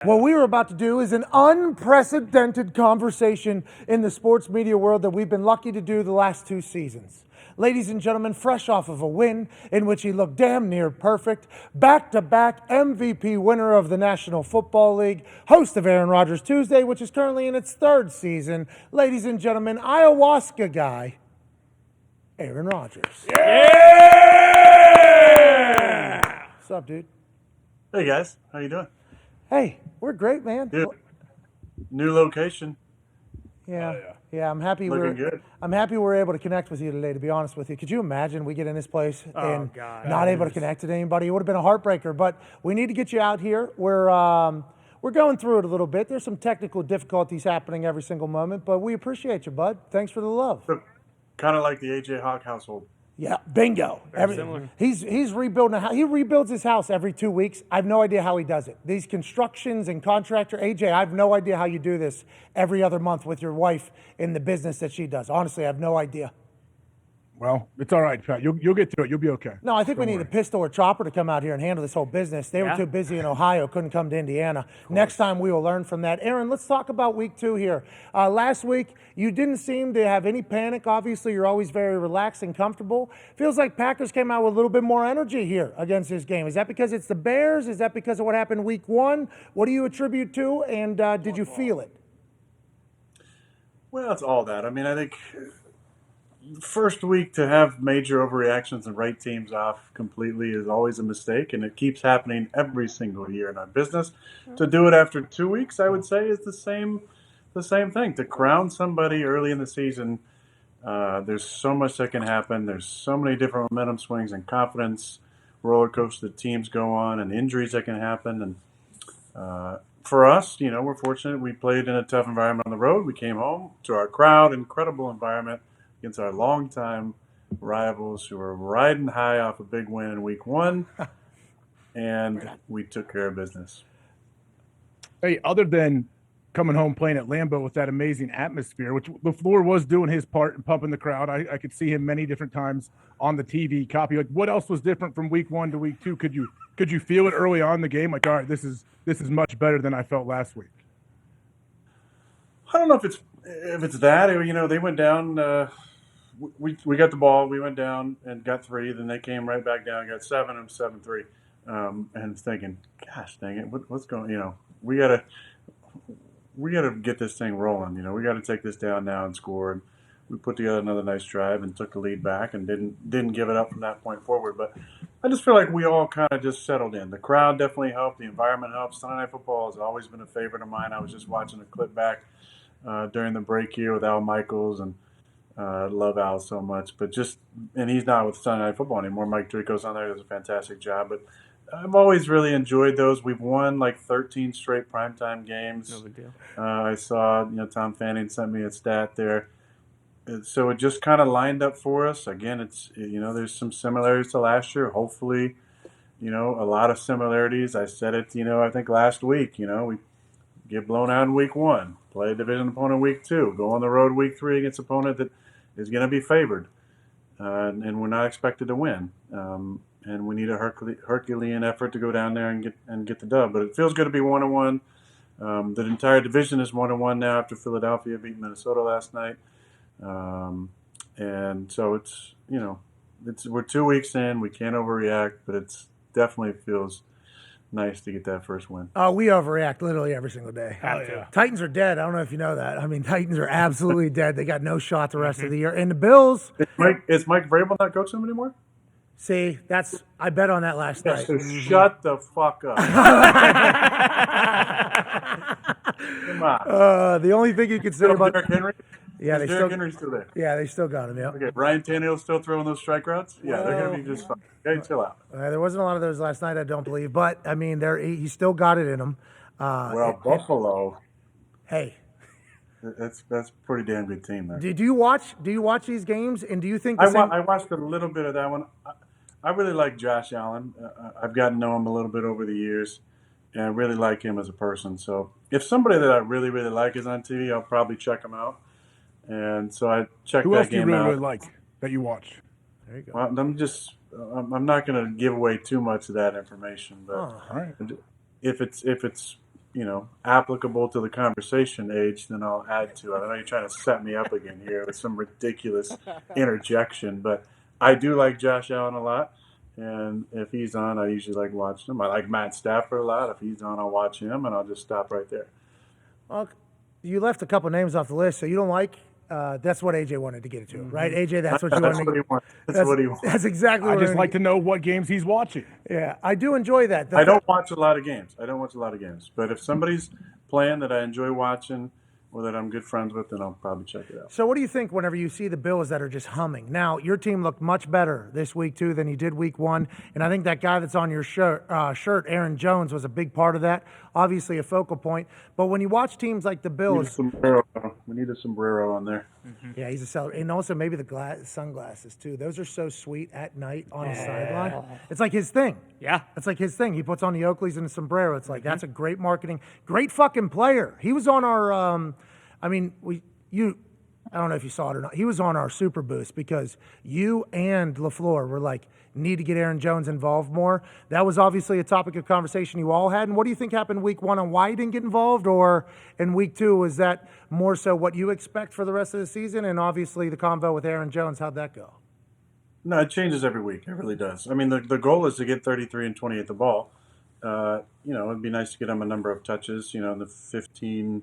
What we were about to do is an unprecedented conversation in the sports media world that we've been lucky to do the last 2 seasons. Ladies and gentlemen, fresh off of a win in which he looked damn near perfect, back-to-back MVP winner of the National Football League, host of Aaron Rodgers Tuesday, which is currently in its 3rd season. Ladies and gentlemen, ayahuasca guy, Aaron Rodgers. Yeah! What's up, dude? Hey guys, how you doing? Hey, we're great, man. Good. New location. Yeah, I'm happy Looking good. I'm happy we're able to connect with you today, to be honest with you. Could you imagine we get in this place and God. not able to connect with anybody? It would have been a heartbreaker, but we need to get you out here. We're going through it a little bit. There's some technical difficulties happening every single moment, but we appreciate you, bud. Thanks for the love. So, kind of like the AJ Hawk household. Yeah, bingo. similar. He's rebuilding a house. He rebuilds his house every 2 weeks. I have no idea how he does it. These constructions and contractor, AJ, I have no idea how you do this every other month with your wife in the business that she does. Honestly, I have no idea. Well, it's all right, Pat. You'll get through it. You'll be okay. No, I think we need a pistol or chopper to come out here and handle this whole business. They were too busy in Ohio, couldn't come to Indiana. Next time we will learn from that. Aaron, let's talk about week 2 here. Last week, you didn't seem to have any panic. Obviously, you're always very relaxed and comfortable. Feels like Packers came out with a little bit more energy here against this game. Is that because it's the Bears? Is that because of what happened week 1? What do you attribute to, and did you feel it? Well, it's all that. I mean, I think first week to have major overreactions and write teams off completely is always a mistake, and it keeps happening every single year in our business. To do it after 2 weeks, I would say, is the same thing. To crown somebody early in the season, there's so much that can happen. There's so many different momentum swings and confidence roller coaster that teams go on, and injuries that can happen. And for us, we're fortunate. We played in a tough environment on the road. We came home to our crowd, incredible environment against our longtime rivals who were riding high off a big win in week 1, and we took care of business. Hey, other than coming home playing at Lambeau with that amazing atmosphere, which LaFleur was doing his part in pumping the crowd. I could see him many different times on the TV copy. Like, what else was different from week 1 to week 2? Could you feel it early on in the game? Like, all right, this is much better than I felt last week. I don't know if it's that. They went down. We got the ball. We went down and got 3. Then they came right back down, got 7 and 7-3. And thinking, gosh, dang it, what's going? We gotta get this thing rolling. We got to take this down now and score. And we put together another nice drive and took the lead back and didn't give it up from that point forward. But I just feel like we all kind of just settled in. The crowd definitely helped. The environment helped. Sunday Night Football has always been a favorite of mine. I was just watching a clip back during the break here with Al Michaels, and I love Al so much. And he's not with Sunday Night Football anymore. Mike Tirico's on there, does a fantastic job. But I've always really enjoyed those. We've won like 13 straight primetime games. No big deal. I saw, Tom Fanning sent me a stat there. So it just kind of lined up for us. Again, there's some similarities to last year. Hopefully, a lot of similarities. I said it, I think last week, we get blown out in week 1, play a division opponent week 2, go on the road week 3 against an opponent that is going to be favored, and we're not expected to win. And we need a Herculean effort to go down there and get the dub. But it feels good to be 1-1. The entire division is 1-1 now after Philadelphia beat Minnesota last night. And so it's we're 2 weeks in. We can't overreact, but it's definitely feels nice to get that first win. We overreact literally every single day. Titans are dead. I don't know if you know that. I mean, Titans are absolutely dead. They got no shot the rest of the year. And the Bills. Is Mike Vrabel not coaching them anymore? See, I bet on that last night. So shut the fuck up. Come on. The only thing you can say about Derrick Henry? Yeah, Is Derrick Henry's still there? Yeah, they still got him. Yeah. Okay, Ryan Tannehill still throwing those strike routes? Yeah, they're going to be just fine. Okay, chill out. There wasn't a lot of those last night, I don't believe. But, I mean, he still got it in him. Buffalo. Hey. That's a pretty damn good team there. Do you watch these games, and do you think I watched a little bit of that one. I really like Josh Allen. I've gotten to know him a little bit over the years, and I really like him as a person. So if somebody that I really, really like is on TV, I'll probably check him out. And so I checked Who that else do you game really, out. really like that you watch? There you go. Well, I'm not going to give away too much of that information, but all right. if it's applicable to the conversation age, then I'll add to it. I know you're trying to set me up again here with some ridiculous interjection, but I do like Josh Allen a lot. And if he's on, I usually like watching him. I like Matt Stafford a lot. If he's on, I'll watch him, and I'll just stop right there. Well, you left a couple names off the list, so you don't like. That's what AJ wanted to get into, right? AJ, that's what you That's wanted. what he wants. That's what he wants. That's exactly. I what just like to know what games he's watching. Yeah, I do enjoy that. I don't watch a lot of games. But if somebody's playing that I enjoy watching or that I'm good friends with, then I'll probably check it out. So what do you think whenever you see the Bills that are just humming? Now, your team looked much better this week, too, than you did week one. And I think that guy that's on your shirt, Aaron Jones, was a big part of that. Obviously a focal point. But when you watch teams like the Bills... We need a sombrero on there. Mm-hmm. Yeah, he's a seller. And also maybe the sunglasses, too. Those are so sweet at night on the sideline. It's like his thing. Yeah. It's like his thing. He puts on the Oakleys and the sombrero. It's like, that's a great marketing. Great fucking player. He was on our... I don't know if you saw it or not. He was on our Super Boost because you and LaFleur were like, need to get Aaron Jones involved more. That was obviously a topic of conversation you all had. And what do you think happened week one on why he didn't get involved? Or in week two, was that more so what you expect for the rest of the season? And obviously the convo with Aaron Jones, how'd that go? No, it changes every week. It really does. I mean, the goal is to get 33 and 28 the ball. It'd be nice to get him a number of touches, in the 15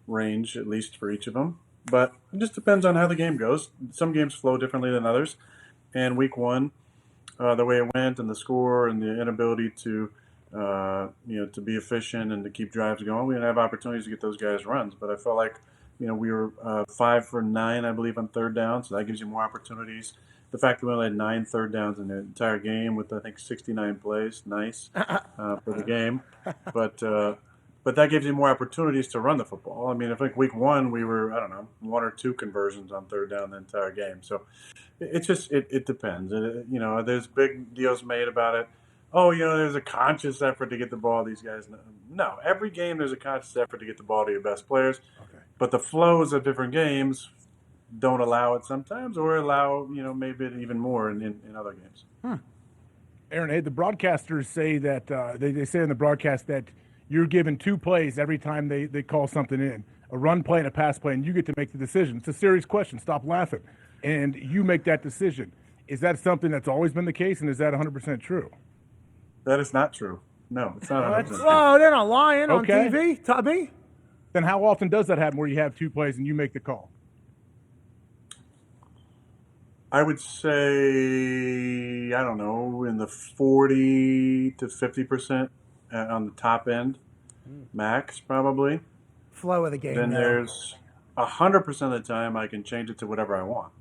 range at least for each of them. But it just depends on how the game goes. Some games flow differently than others. And week one, the way it went and the score and the inability to be efficient and to keep drives going, we didn't have opportunities to get those guys runs. But I felt like, we were 5 for 9, I believe, on third down. So that gives you more opportunities. The fact that we only had 9 third downs in the entire game with, I think, 69 plays, nice for the game. But that gives you more opportunities to run the football. I mean, I think week one we were, 1 or 2 conversions on third down the entire game. So it depends. There's big deals made about it. Oh, there's a conscious effort to get the ball. These guys, no. Every game there's a conscious effort to get the ball to your best players. Okay. But the flows of different games don't allow it sometimes, or allow maybe even more in other games. Aaron, hey, the broadcasters say that they say in the broadcast that you're given 2 plays every time they call something in, a run play and a pass play, and you get to make the decision. It's a serious question. Stop laughing. And you make that decision. Is that something that's always been the case, and is that 100% true? That is not true. No, it's not 100% true. Oh, they're not lying on TV, Tubby. Then how often does that happen where you have 2 plays and you make the call? I would say, I don't know, in the 40 to 50% on the top end, max probably. Flow of the game. Then there's 100% of the time I can change it to whatever I want.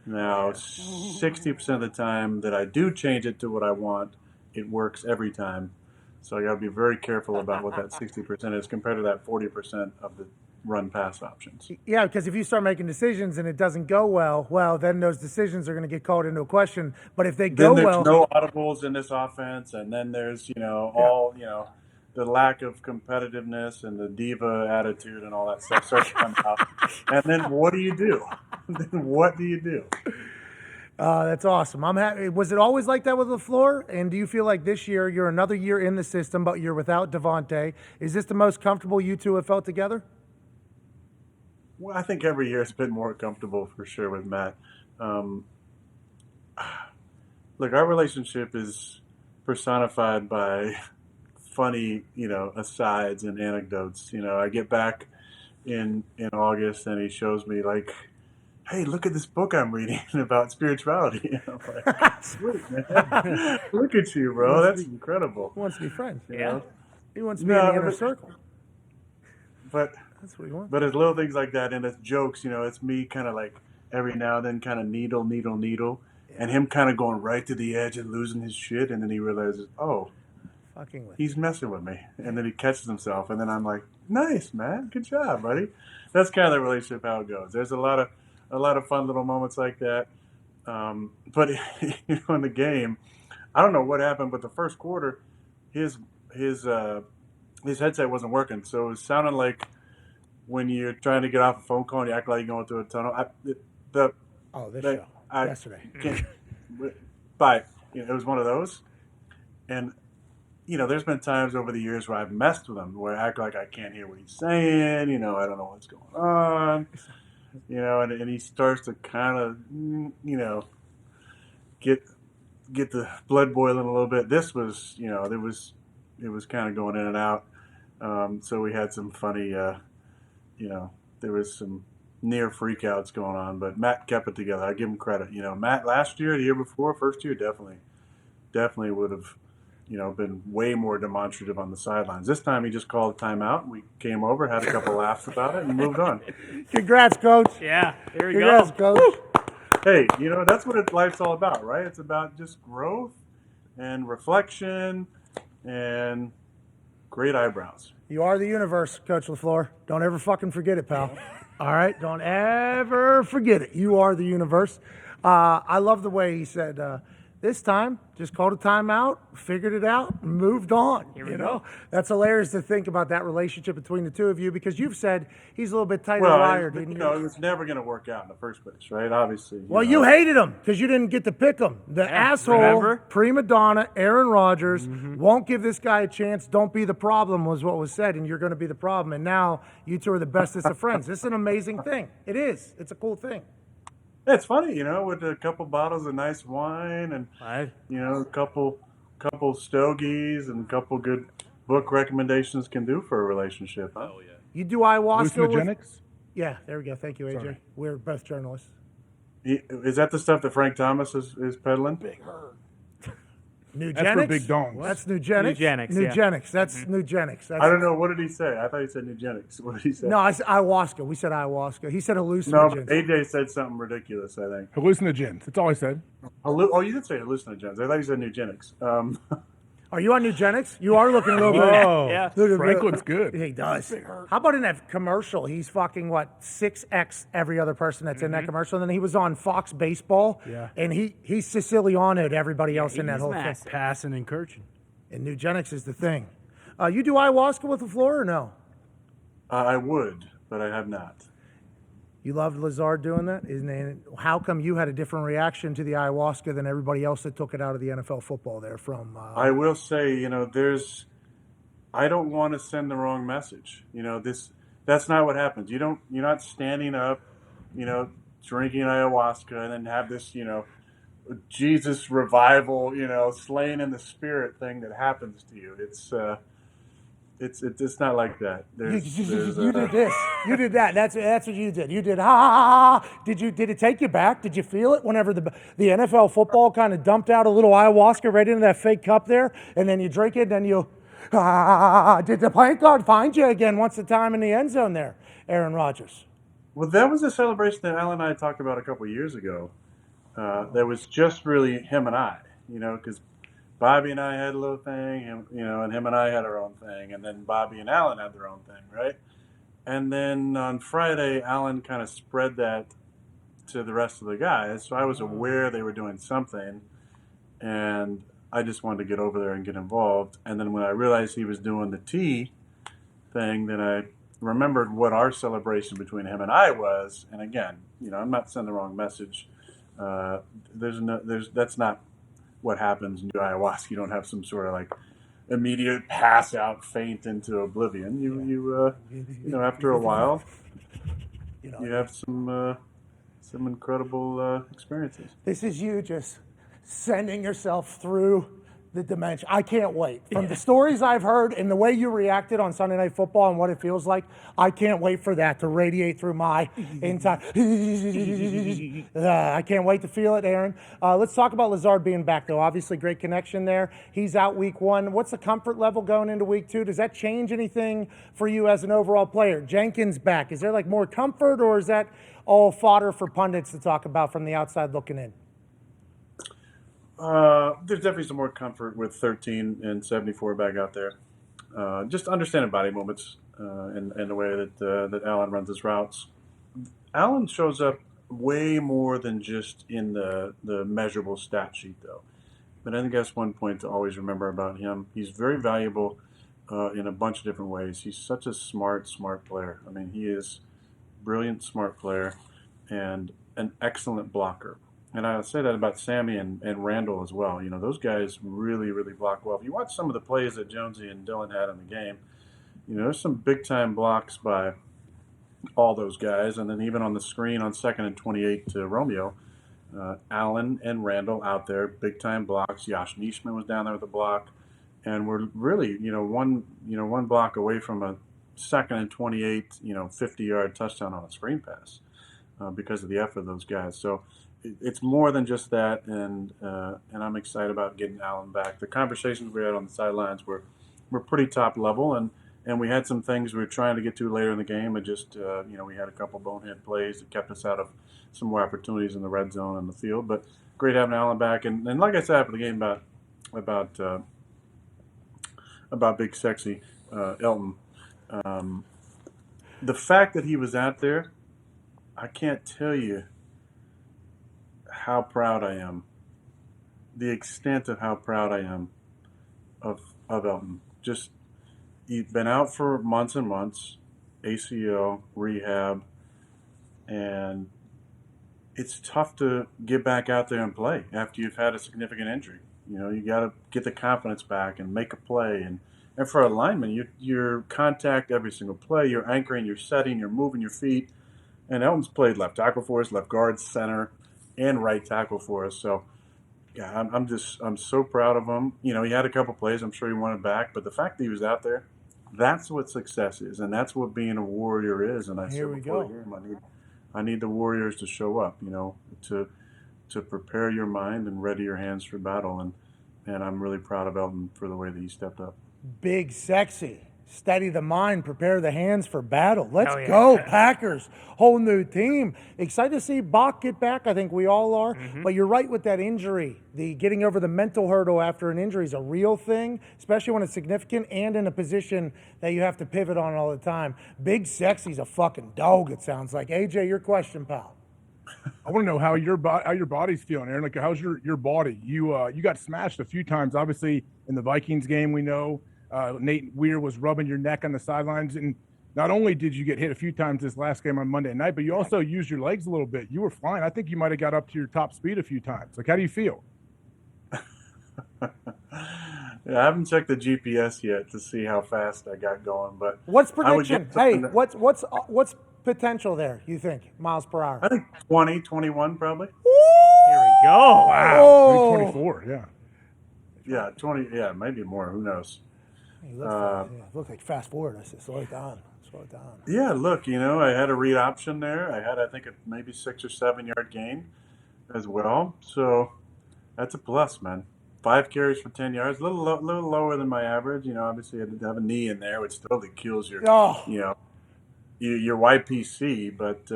Now, 60% of the time that I do change it to what I want, it works every time. So I got to be very careful about what that 60% is compared to that 40% of the run pass options. Yeah, because if you start making decisions and it doesn't go well, then those decisions are going to get called into a question. But if they go well, then there's no audibles in this offense, and then there's the lack of competitiveness and the diva attitude and all that stuff starts to come out. And then what do you do? That's awesome. I'm happy. Was it always like that with LaFleur? And do you feel like this year you're another year in the system, but you're without Devontae? Is this the most comfortable you two have felt together? Well, I think every year it's been more comfortable for sure with Matt. Look, our relationship is personified by funny, asides and anecdotes. I get back in August and he shows me like, hey, look at this book I'm reading about spirituality. I'm like, sweet, man. Look at you, bro. That's incredible. He wants to be friends. Yeah. He wants to be in the inner circle. But that's what he wants. But it's little things like that, and it's jokes. It's me kind of like every now and then kind of needle, and him kind of going right to the edge and losing his shit, and then he realizes, oh, he's messing with me, and then he catches himself, and then I'm like, nice, man, good job, buddy. That's kind of the relationship how it goes. There's a lot of fun little moments like that, but in the game, I don't know what happened, but the first quarter, his headset wasn't working, so it was sounding like when you're trying to get off a phone call and you act like you're going through a tunnel. Yesterday. But it was one of those, and there's been times over the years where I've messed with him, where I act like I can't hear what he's saying. I don't know what's going on. And he starts to kind of, get the blood boiling a little bit. This was, it was kind of going in and out. So we had some funny, there was some near freakouts going on, but Matt kept it together. I give him credit. Matt last year, the year before, first year, definitely would have, been way more demonstrative on the sidelines. This time he just called a timeout. We came over, had a couple laughs about it, and moved on. Congrats, Coach. Yeah, here we Congrats, go. Coach. Hey, that's what life's all about, right? It's about just growth and reflection and great eyebrows. You are the universe, Coach LaFleur. Don't ever fucking forget it, pal. All right? Don't ever forget it. You are the universe. I love the way he said, this time, just called a timeout, figured it out, moved on. Here we go. That's hilarious to think about that relationship between the two of you, because you've said he's a little bit tighter Well, wired, didn't you? it was never going to work out in the first place, right? Obviously. Well, you hated him because you didn't get to pick him. The asshole, remember? prima donna, Aaron Rodgers, won't give this guy a chance. Don't be the problem was what was said, and you're going to be the problem. And now you two are the bestest of friends. This is an amazing thing. It is. It's a cool thing. It's funny, with a couple bottles of nice wine and, a couple stogies and a couple good book recommendations can do for a relationship. Huh? Oh, yeah. You do ayahuasca with... Hallucinogenics? Yeah, there we go. Thank you, AJ. Sorry. We're both journalists. Is that the stuff that Frank Thomas is peddling? Big herd. Nugenics? That's for big dongs. That's Nugenics? Nugenics, yeah. Nugenics. That's Nugenics. That's... I don't know. What did he say? I thought he said Nugenics. What did he say? No, I said ayahuasca. We said ayahuasca. He said No, hallucinogens. AJ said something ridiculous, I think. Hallucinogens. That's all I said. Oh, you did say hallucinogens. I thought you said Nugenics. Are you on Nugenics? You are looking a little bit. Oh, Yeah. Frank looks good. He does. How about in that commercial? He's fucking, 6X every other person that's in that commercial. And then he was on Fox Baseball. Yeah. And he's Siciliano'd everybody else in that He's whole massive. thing. Passing and Kirchen. And Nugenics is the thing. You do ayahuasca with the floor or no? I would, but I have not. You loved Lazard doing that? How come you had a different reaction to the ayahuasca than everybody else that took it out of the NFL football there from... I will say, I don't want to send the wrong message. That's not what happens. You're not standing up, drinking ayahuasca and then have this, Jesus revival, slain in the spirit thing that happens to you. It's not like that. You did this. You did that. That's what you did. You did ha ha ha. Did it take you back? Did you feel it whenever the NFL football kind of dumped out a little ayahuasca right into that fake cup there, and then you drink it, and then you did the playing card find you again once the time in the end zone there, Aaron Rodgers? Well, that was a celebration that Alan and I talked about a couple of years ago. That was just really him and I, because Bobby and I had a little thing, and him and I had our own thing, and then Bobby and Alan had their own thing, right? And then on Friday, Alan kind of spread that to the rest of the guys, so I was aware they were doing something, and I just wanted to get over there and get involved. And then when I realized he was doing the tea thing, then I remembered what our celebration between him and I was, and again, I'm not sending the wrong message. That's not what happens in ayahuasca. You don't have some sort of immediate pass out faint into oblivion. You after a while, you have some incredible experiences. This is you just sending yourself through the dimension. I can't wait. From the stories I've heard and the way you reacted on Sunday Night Football and what it feels like, I can't wait for that to radiate through my entire... I can't wait to feel it, Aaron. Let's talk about Lazard being back, though. Obviously, great connection there. He's out week 1. What's the comfort level going into week 2? Does that change anything for you as an overall player? Jenkins back. Is there more comfort, or is that all fodder for pundits to talk about from the outside looking in? There's definitely some more comfort with 13 and 74 back out there. Just understanding body movements and the way that Alan runs his routes. Alan shows up way more than just in the measurable stat sheet, though. But I think that's one point to always remember about him. He's very valuable in a bunch of different ways. He's such a smart player. He is a brilliant, smart player and an excellent blocker. And I say that about Sammy and Randall as well. You know, those guys really, really block well. If you watch some of the plays that Jonesy and Dylan had in the game, you know, there's some big time blocks by all those guys. And then even on the screen on 2nd and 28 to Romeo, Allen and Randall out there, big time blocks. Josh Neishman was down there with the block. And we're really, one block away from a 2nd and 28, 50-yard touchdown on a screen pass because of the effort of those guys. So it's more than just that, and I'm excited about getting Allen back. The conversations we had on the sidelines were pretty top level, and we had some things we were trying to get to later in the game, and just we had a couple bonehead plays that kept us out of some more opportunities in the red zone and the field. But great having Allen back, and like I said after the game about Big Sexy Elton, the fact that he was out there, I can't tell you how proud I am, the extent of how proud I am of Elton. Just, he's been out for months and months, ACL, rehab, and it's tough to get back out there and play after you've had a significant injury. You know, you got to get the confidence back and make a play. And for a lineman, you're contact every single play. You're anchoring, you're setting, you're moving your feet. And Elton's played left tackle for us, left guard, center, and right tackle for us. So, yeah, I'm so proud of him. You know, he had a couple plays. I'm sure he wanted back. But the fact that he was out there, that's what success is. And that's what being a Warrior is. And I Here said we before go. the game, I need the Warriors to show up, to prepare your mind and ready your hands for battle. And I'm really proud of Elton for the way that he stepped up. Big Sexy. Steady the mind, prepare the hands for battle. Let's Hell yeah. go, Packers. Whole new team. Excited to see Bach get back. I think we all are. Mm-hmm. But you're right with that injury. The getting over the mental hurdle after an injury is a real thing, especially when it's significant and in a position that you have to pivot on all the time. Big Sexy's a fucking dog, it sounds like. AJ, your question, pal. I want to know how your body's feeling, Aaron. Like, how's your body? You got smashed a few times, obviously in the Vikings game. We know Nate Weir was rubbing your neck on the sidelines, and not only did you get hit a few times this last game on Monday night, but you also used your legs a little bit. You were flying. I think you might have got up to your top speed a few times. Like, how do you feel? Yeah, I haven't checked the GPS yet to see how fast I got going, but What's I would prediction? get Hey, something what's potential there, you think, miles per hour? I think 20, 21 probably. Here we go. Wow. Oh. 24, yeah. Yeah, 20. Yeah, maybe more. Who knows? He looked like fast forward. I said, slow it down. Slow it down. Yeah, look, I had a read option there. I had, I think, maybe 6 or 7 yard gain as well. So that's a plus, man. 5 carries for 10 yards, a little lower than my average. Obviously I had to have a knee in there, which totally kills your, your YPC. But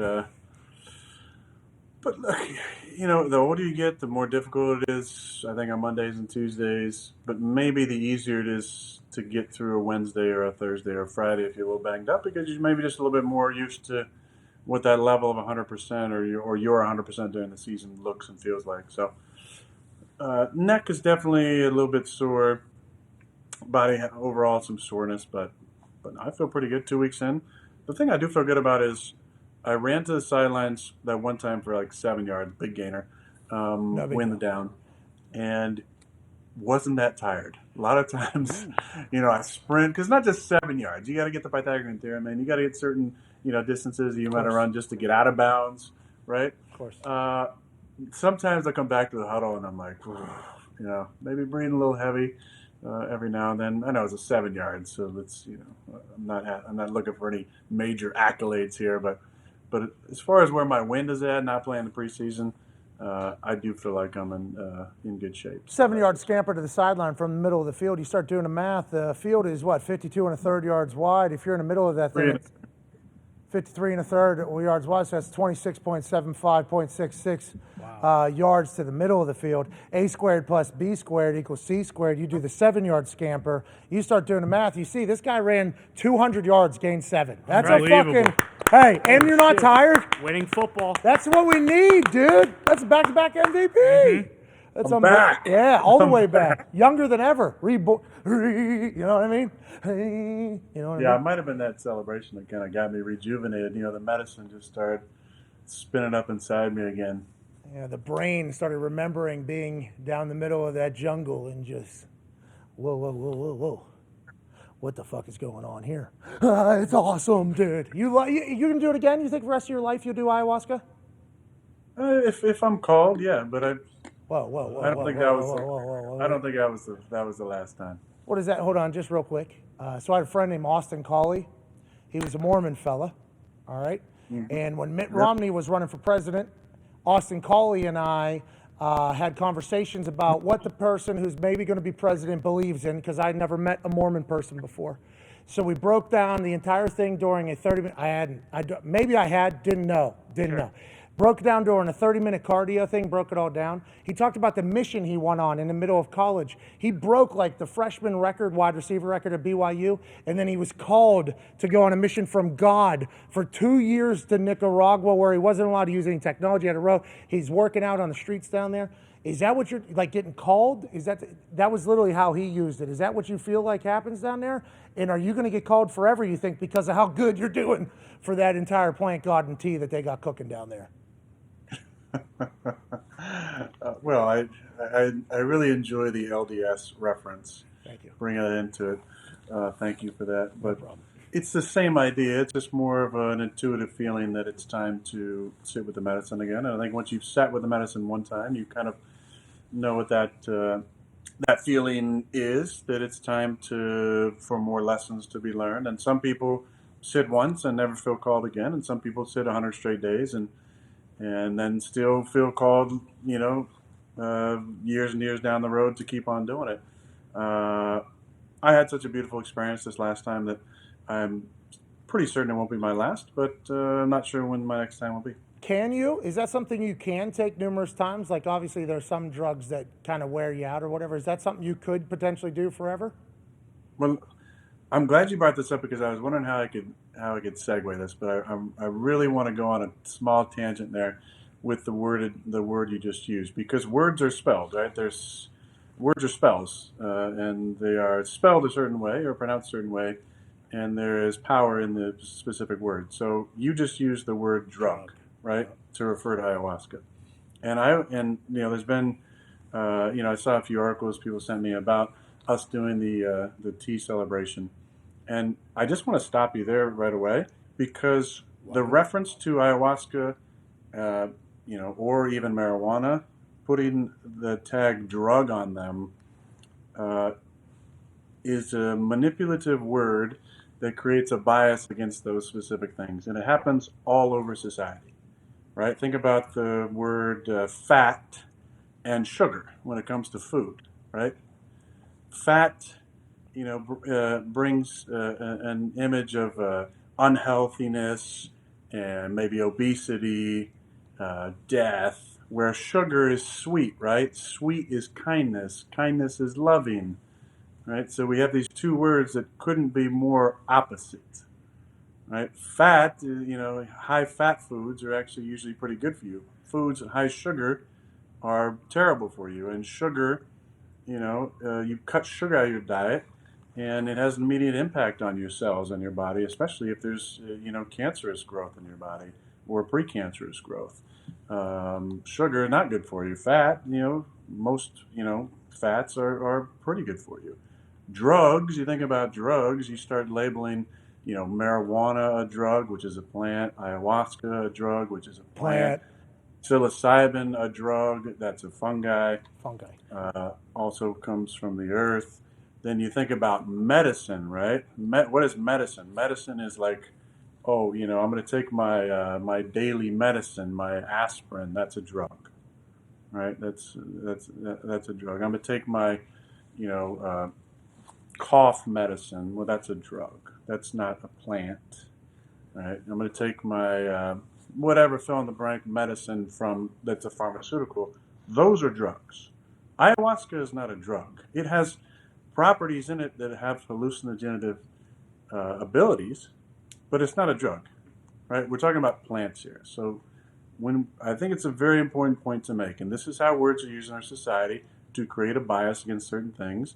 look, the older you get, the more difficult it is, I think, on Mondays and Tuesdays. But maybe the easier it is to get through a Wednesday or a Thursday or a Friday if you're a little banged up, because you're maybe just a little bit more used to what that level of 100% or your 100% during the season looks and feels like. So neck is definitely a little bit sore. Body overall some soreness, but I feel pretty good 2 weeks in. The thing I do feel good about is I ran to the sidelines that one time for like 7 yards, big gainer, win the down, and wasn't that tired. A lot of times, I sprint, because not just 7 yards. You got to get the Pythagorean theorem, man. You got to get certain, distances you might run just to get out of bounds, right? Of course. Sometimes I come back to the huddle and I'm like, maybe breathing a little heavy every now and then. I know it's a 7 yards, so it's, I'm not looking for any major accolades here, but as far as where my wind is at, not playing the preseason, I do feel like I'm in good shape. 7-yard scamper to the sideline from the middle of the field. You start doing the math. The field is 52 1/3 yards wide. If you're in the middle of that thing, it's 53 1/3 yards wide. So that's 26.75.66 yards to the middle of the field. A squared plus B squared equals C squared. You do the 7-yard scamper. You start doing the math. You see, this guy ran 200 yards, gained 7. That's a fucking. Hey, and you're not tired? Winning football. That's what we need, dude. That's a back-to-back MVP. Mm-hmm. That's I'm back. Yeah, all the way back. Younger than ever. You know what I mean? Yeah, it might have been that celebration that kind of got me rejuvenated. The medicine just started spinning up inside me again. Yeah, the brain started remembering being down the middle of that jungle and just, whoa, whoa, whoa, whoa, whoa. What the fuck is going on here? It's awesome, dude. You can do it again? You think the rest of your life you'll do ayahuasca? If I'm called, yeah, but Whoa, whoa, whoa, I don't whoa, think whoa, that whoa, was whoa, whoa, whoa, whoa. I don't think that was the last time. What is that? Hold on, just real quick. So I had a friend named Austin Colley. He was a Mormon fella, all right? And when Mitt Romney was running for president, Austin Colley and I had conversations about what the person who's maybe going to be president believes in, because I'd never met a Mormon person before. So we broke down the entire thing during a 30-minute. Didn't know. Broke it down during a 30-minute cardio thing, broke it all down. He talked about the mission he went on in the middle of college. He broke like the freshman record, wide receiver record at BYU, and then he was called to go on a mission from God for 2 years to Nicaragua, where he wasn't allowed to use any technology at a road. He's working out on the streets down there. Is that what you're, like, getting called? That was literally how he used it. Is that what you feel like happens down there? And are you going to get called forever, you think, because of how good you're doing for that entire plant garden tea that they got cooking down there? Well, I really enjoy the LDS reference. Thank you. Bringing it into it. Thank you for that. But it's the same idea. It's just more of an intuitive feeling that it's time to sit with the medicine again. And I think once you've sat with the medicine one time, you kind of know what that feeling is. That it's time for more lessons to be learned. And some people sit once and never feel called again, and some people sit 100 straight days and then still feel called, years and years down the road to keep on doing it. I had such a beautiful experience this last time that I'm pretty certain it won't be my last, but I'm not sure when my next time will be. Can you? Is that something you can take numerous times? Like, obviously, there's some drugs that kind of wear you out or whatever. Is that something you could potentially do forever? Well, I'm glad you brought this up because I was wondering how I could segue this, but I really want to go on a small tangent there with the word you just used, because words are spelled, right? Words are spells, and they are spelled a certain way or pronounced a certain way, and there is power in the specific word. So you just used the word drug, right, to refer to ayahuasca, and there's been I saw a few articles people sent me about us doing the tea celebration. And I just want to stop you there right away, because the reference to ayahuasca, or even marijuana, putting the tag drug on them is a manipulative word that creates a bias against those specific things. And it happens all over society, right? Think about the word fat and sugar when it comes to food, right? Fat brings an image of unhealthiness and maybe obesity, death, where sugar is sweet, right? Sweet is kindness. Kindness is loving, right? So we have these two words that couldn't be more opposite, right? Fat, high fat foods are actually usually pretty good for you. Foods high sugar are terrible for you. And sugar, you cut sugar out of your diet, and it has an immediate impact on your cells and your body, especially if there's, cancerous growth in your body or precancerous growth. Sugar, not good for you. Fat, most, fats are pretty good for you. Drugs, you think about drugs, you start labeling, marijuana a drug, which is a plant, ayahuasca a drug, which is a plant. Psilocybin a drug, that's a fungi. Also comes from the earth. Then you think about medicine, right? What is medicine? Medicine is like, I'm going to take my daily medicine, my aspirin. That's a drug, right? That's a drug. I'm going to take my, cough medicine. Well, that's a drug. That's not a plant, right? I'm going to take my whatever fill in the blank medicine that's a pharmaceutical. Those are drugs. Ayahuasca is not a drug. It has properties in it that have hallucinogenic abilities, but it's not a drug, right? We're talking about plants here. So I think it's a very important point to make, and this is how words are used in our society to create a bias against certain things.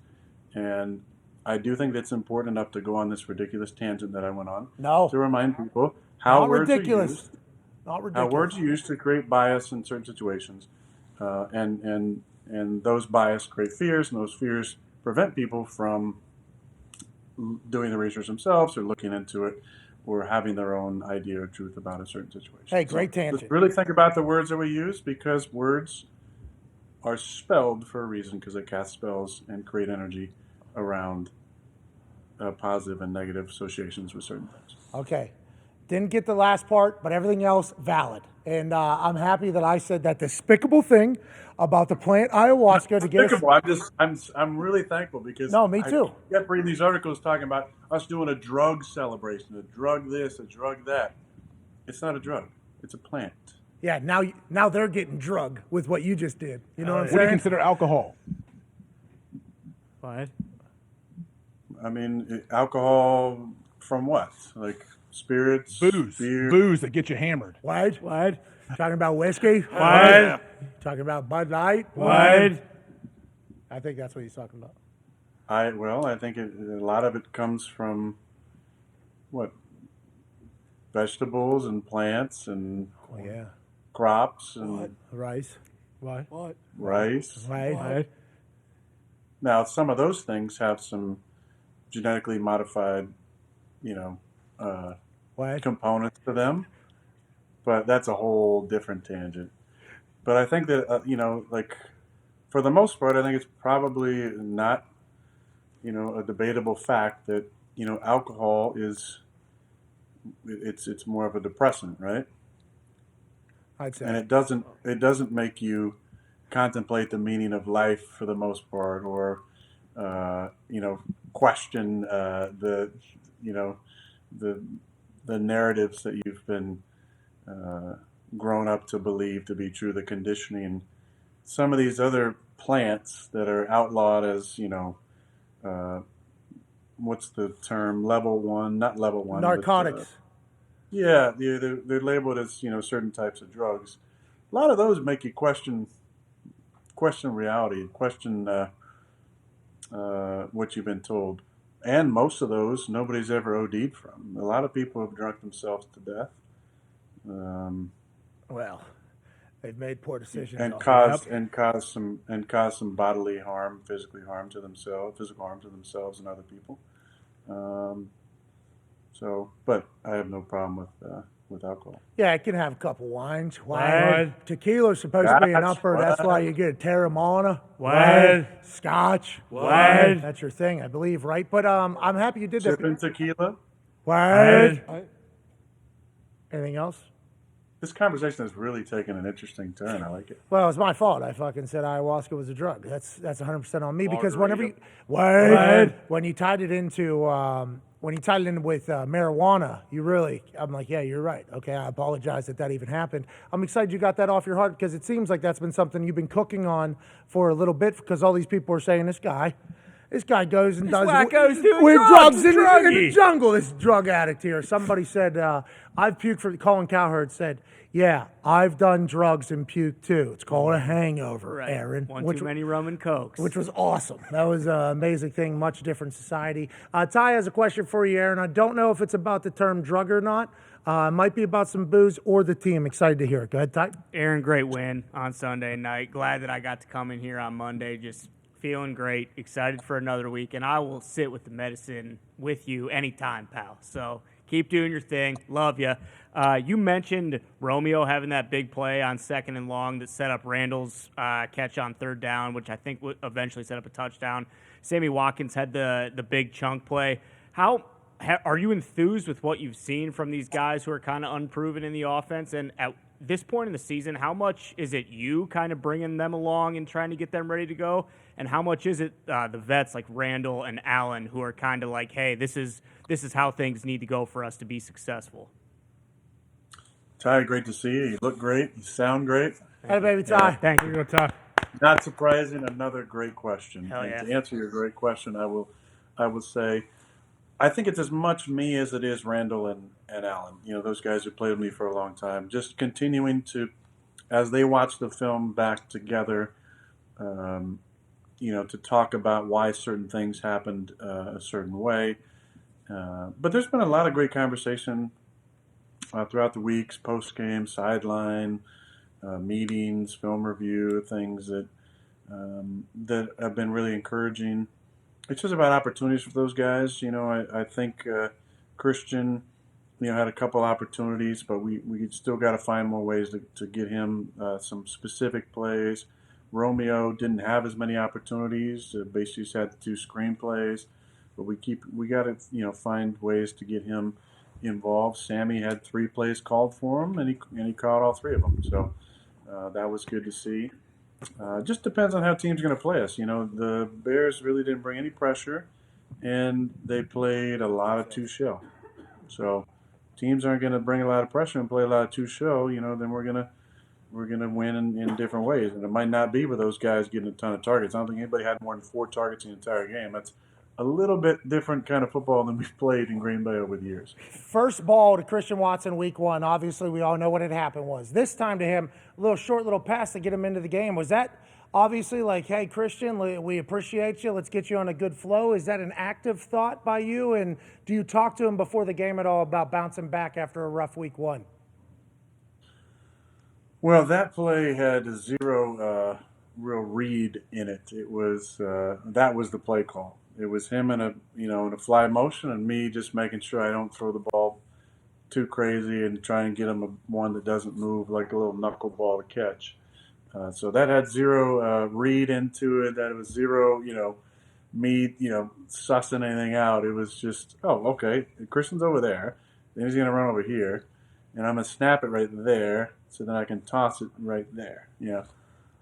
And I do think that's important enough to go on this ridiculous tangent that I went on. No. To remind people how Not words ridiculous. are used. Not how ridiculous. words are used to create bias in certain situations, and those bias create fears, and those fears prevent people from doing the research themselves or looking into it or having their own idea or truth about a certain situation. Hey, great So tangent. let's really think about the words that we use, because words are spelled for a reason, because they cast spells and create energy around positive and negative associations with certain things. Okay. Didn't get the last part, but everything else valid. And I'm happy that I said that despicable thing about the plant ayahuasca to get us. Despicable. I'm really thankful, because No, me too. I kept reading these articles talking about us doing a drug celebration, a drug this, a drug that. It's not a drug. It's a plant. Yeah, now they're getting drug with what you just did. You know what I'm What do you saying? consider alcohol? What? I mean, alcohol from what? Like spirits, Booze. beer. Booze that get you hammered. What? Talking about whiskey? What? Talking about Bud Light? What? I think that's what he's talking about. I think a lot of it comes from what? Vegetables and plants and Oh, yeah. crops and Rice. What? rice. Right. Now, some of those things have some genetically modified, What? components to them, but that's a whole different tangent. But I think that like for the most part, I think it's probably not, a debatable fact that alcohol is it's more of a depressant, right? I'd say. And it doesn't make you contemplate the meaning of life for the most part, or question the narratives that you've been grown up to believe to be true, the conditioning. Some of these other plants that are outlawed as what's the term? Level 1, not level 1. Narcotics. But, they're labeled as certain types of drugs. A lot of those make you question reality, question what you've been told, and most of those nobody's ever OD'd from. A lot of people have drunk themselves to death, Well, they've made poor decisions. and off caused of- and caused some bodily harm, physical harm to themselves and other people. But I have no problem with alcohol. Yeah, I can have a couple wines. Wine. Tequila's supposed to be an Scotch. upper. That's why you get a Terramana. What? Scotch. What? That's your thing, I believe, right? But I'm happy you did that. Sipping tequila. What? Anything else? This conversation has really taken an interesting turn. I like it. Well, it's my fault. I fucking said ayahuasca was a drug. That's 100% on me because Margarita. when you tied it into with marijuana, I'm like, yeah, you're right. Okay, I apologize that even happened. I'm excited you got that off your heart because it seems like that's been something you've been cooking on for a little bit because all these people are saying this guy goes and does wacko's doing with drugs, in the druggy. jungle. This drug addict here. Somebody said, I've puked for, Colin Cowherd said, yeah, I've done drugs and puked too. It's called a hangover, Aaron. One too many rum and cokes. Which was awesome. That was an amazing thing. Much different society. Ty has a question for you, Aaron. I don't know if it's about the term drug or not. It might be about some booze or the team. Excited to hear it. Go ahead, Ty. Aaron, great win on Sunday night. Glad that I got to come in here on Monday. Just feeling great. Excited for another week. And I will sit with the medicine with you anytime, pal. So keep doing your thing. Love you. You mentioned Romeo having that big play on 2nd and long that set up Randall's catch on 3rd down, which I think would eventually set up a touchdown. Sammy Watkins had the big chunk play. Are you enthused with what you've seen from these guys who are kind of unproven in the offense? And at this point in the season, how much is it you kind of bringing them along and trying to get them ready to go? And how much is it the vets like Randall and Allen who are kind of like, hey, this is how things need to go for us to be successful? Ty, great to see you. You look great. You sound great. Hey, baby, Ty. Thank you. Ty. Not surprising. Another great question. Hell yeah. And to answer your great question, I will say, I think it's as much me as it is Randall and Allen. Those guys who played with me for a long time. Just continuing to, as they watch the film back together, to talk about why certain things happened a certain way. But there's been a lot of great conversation throughout the weeks, post game, sideline, meetings, film review, things that have been really encouraging. It's just about opportunities for those guys. I think Christian, had a couple opportunities, but we still got to find more ways to get him some specific plays. Romeo didn't have as many opportunities. Basically, just had the 2 screenplays, but we got to find ways to get him involved. Sammy had 3 plays called for him, and he caught all 3 of them. So that was good to see. Just depends on how teams are going to play us. The Bears really didn't bring any pressure, and they played a lot of 2-show. So teams aren't going to bring a lot of pressure and play a lot of 2-show. Then we're gonna win in different ways, and it might not be with those guys getting a ton of targets. I don't think anybody had more than 4 targets in the entire game. That's a little bit different kind of football than we've played in Green Bay over the years. First ball to Christian Watson week 1. Obviously, we all know what had happened was. This time to him, a short little pass to get him into the game. Was that obviously like, hey, Christian, we appreciate you. Let's get you on a good flow. Is that an active thought by you? And do you talk to him before the game at all about bouncing back after a rough week 1? Well, that play had 0 real read in it. It was that was the play call. It was him in a fly motion, and me just making sure I don't throw the ball too crazy and try and get him one that doesn't move, like a little knuckleball to catch. So that had 0 read into it. That it was 0, me, sussing anything out. It was just, oh, okay, Christian's over there. Then he's going to run over here, and I'm going to snap it right there, so then I can toss it right there.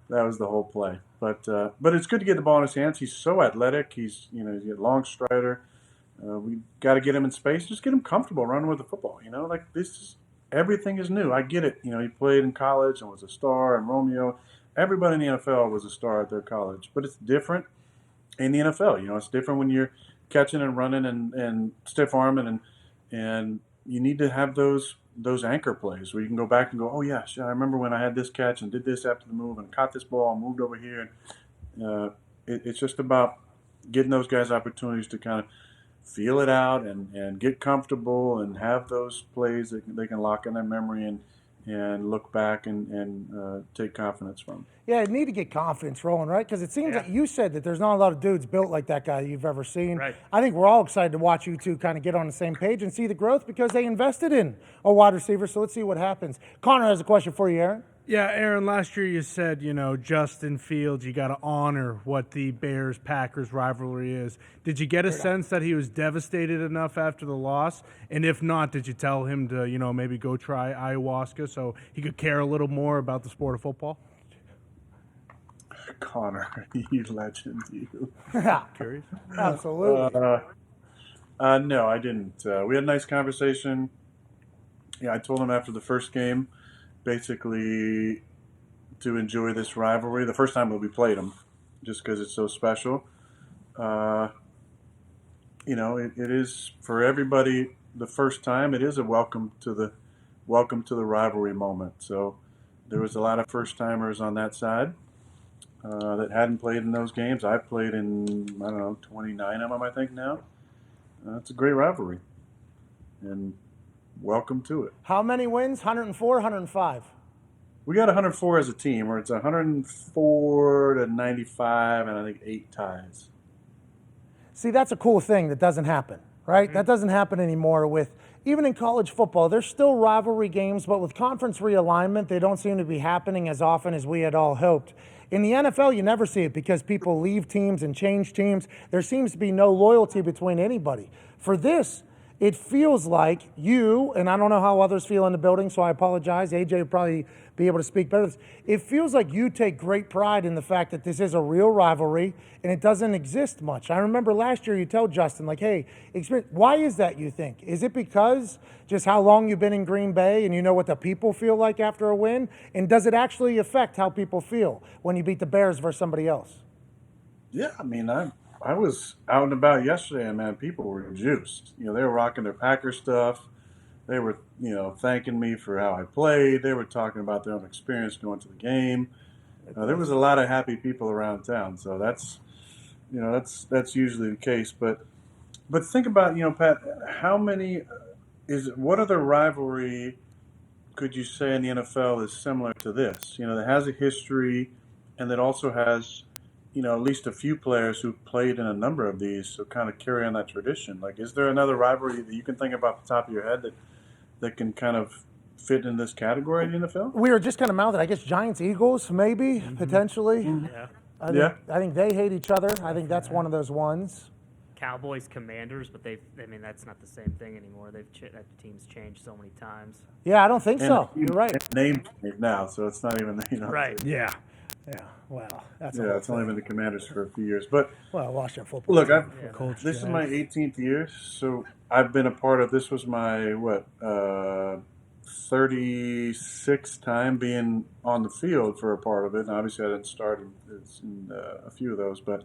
That was the whole play. But it's good to get the ball in his hands. He's so athletic. He's a long strider. We got to get him in space. Just get him comfortable running with the football. Everything is new. I get it. He played in college and was a star. And Romeo, everybody in the NFL was a star at their college. But it's different in the NFL. It's different when you're catching and running and stiff arming, and you need to have those anchor plays where you can go back and go, oh yeah, I remember when I had this catch and did this after the move and caught this ball and moved over here. It's just about getting those guys opportunities to kind of feel it out and get comfortable and have those plays that they can lock in their memory and look back and take confidence from. Yeah, you need to get confidence rolling, right? Because it seems like you said that there's not a lot of dudes built like that guy you've ever seen. Right. I think we're all excited to watch you two kind of get on the same page and see the growth because they invested in a wide receiver. So let's see what happens. Connor has a question for you, Aaron. Yeah, Aaron, last year you said, Justin Fields, you got to honor what the Bears-Packers rivalry is. Did you get a sense that he was devastated enough after the loss? And if not, did you tell him to, maybe go try ayahuasca so he could care a little more about the sport of football? Connor, you legend, you. Curious? Absolutely. No, I didn't. We had a nice conversation. I told him after the first game, basically to enjoy this rivalry. The first time that we played them, just because it's so special. It is for everybody the first time. It is a welcome to the rivalry moment. So there was a lot of first timers on that side that hadn't played in those games. I've played in 29 of them, I think now. It's a great rivalry, and welcome to it. How many wins? 104, 105? We got 104 as a team, or it's 104 to 95, and I think 8 ties. See, that's a cool thing that doesn't happen, right? Mm-hmm. That doesn't happen anymore even in college football. There's still rivalry games, but with conference realignment, they don't seem to be happening as often as we had all hoped. In the NFL, you never see it because people leave teams and change teams. There seems to be no loyalty between anybody. For this, it feels like you, and I don't know how others feel in the building, so I apologize. AJ will probably be able to speak better. It feels like you take great pride in the fact that this is a real rivalry and it doesn't exist much. I remember last year you told Justin, hey, why is that, you think? Is it because just how long you've been in Green Bay and you know what the people feel like after a win? And does it actually affect how people feel when you beat the Bears versus somebody else? Yeah, I was out and about yesterday, and man, people were juiced. They were rocking their Packer stuff. They were, thanking me for how I played. They were talking about their own experience going to the game. There was a lot of happy people around town, so that's usually the case. But think about, Pat, how many what other rivalry could you say in the NFL is similar to this? That has a history, and that also has, at least a few players who played in a number of these, so kind of carry on that tradition. Like, is there another rivalry that you can think of off the top of your head that can kind of fit in this category in the NFL? We were just kind of mounted. I guess Giants Eagles, maybe potentially. Yeah. I think they hate each other. I think that's one of those ones. Cowboys Commanders, but that's not the same thing anymore. That team's changed so many times. Yeah, I don't think so. You're right. Name change now, so it's not even Right. Yeah. Well, that's it's only been the Commanders for a few years, but Washington football. look, Colts, this is Jags. my 18th year, so I've been a part of. This was my 36th time being on the field for a part of it. And obviously, I didn't start in a few of those, but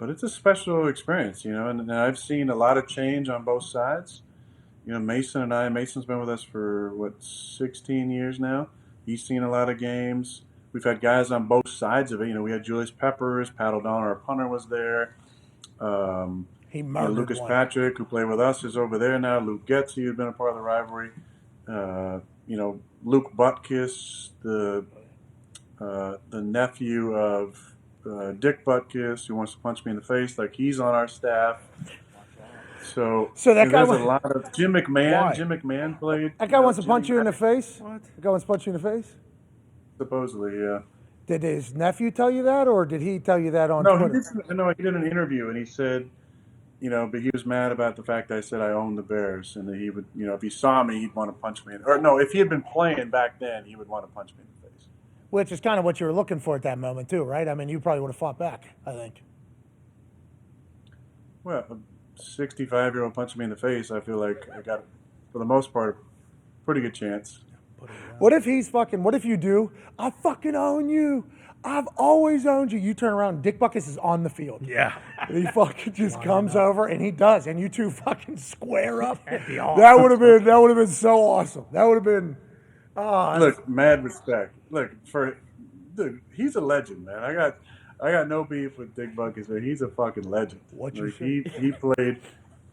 it's a special experience, And I've seen a lot of change on both sides. Mason's been with us for 16 years now. He's seen a lot of games. We've had guys on both sides of it. We had Julius Peppers, Pat O'Donnell, our punter, was there. He murdered Lucas one. Patrick, who played with us, is over there now. Luke Getz, who's been a part of the rivalry. Luke Butkus, the nephew of Dick Butkus, who wants to punch me in the face, like he's on our staff. So that guy there's a lot of Jim McMahon. Why? Jim McMahon played. That guy wants to Jimmy punch you in the Mack, face? What? That guy wants to punch you in the face? Supposedly, yeah. Did his nephew tell you that, or did he tell you that on No, Twitter? he did an interview, and he said, but he was mad about the fact that I said I owned the Bears, and that he would, if he saw me, he'd want to punch me. Or no, if he had been playing back then, he would want to punch me in the face. Which is kind of what you were looking for at that moment, too, right? I mean, you probably would have fought back, I think. Well, a 65-year-old punching me in the face, I feel like I got, for the most part, a pretty good chance. What if you do? I fucking own you. I've always owned you. You turn around, Dick Butkus is on the field. Yeah. And he fucking just comes over, and he does, and you two fucking square up. That'd be awesome. That would have been so awesome. That would have been. Look, mad respect. Look, dude, he's a legend, man. I got no beef with Dick Butkus, man. He's a fucking legend. What you he played,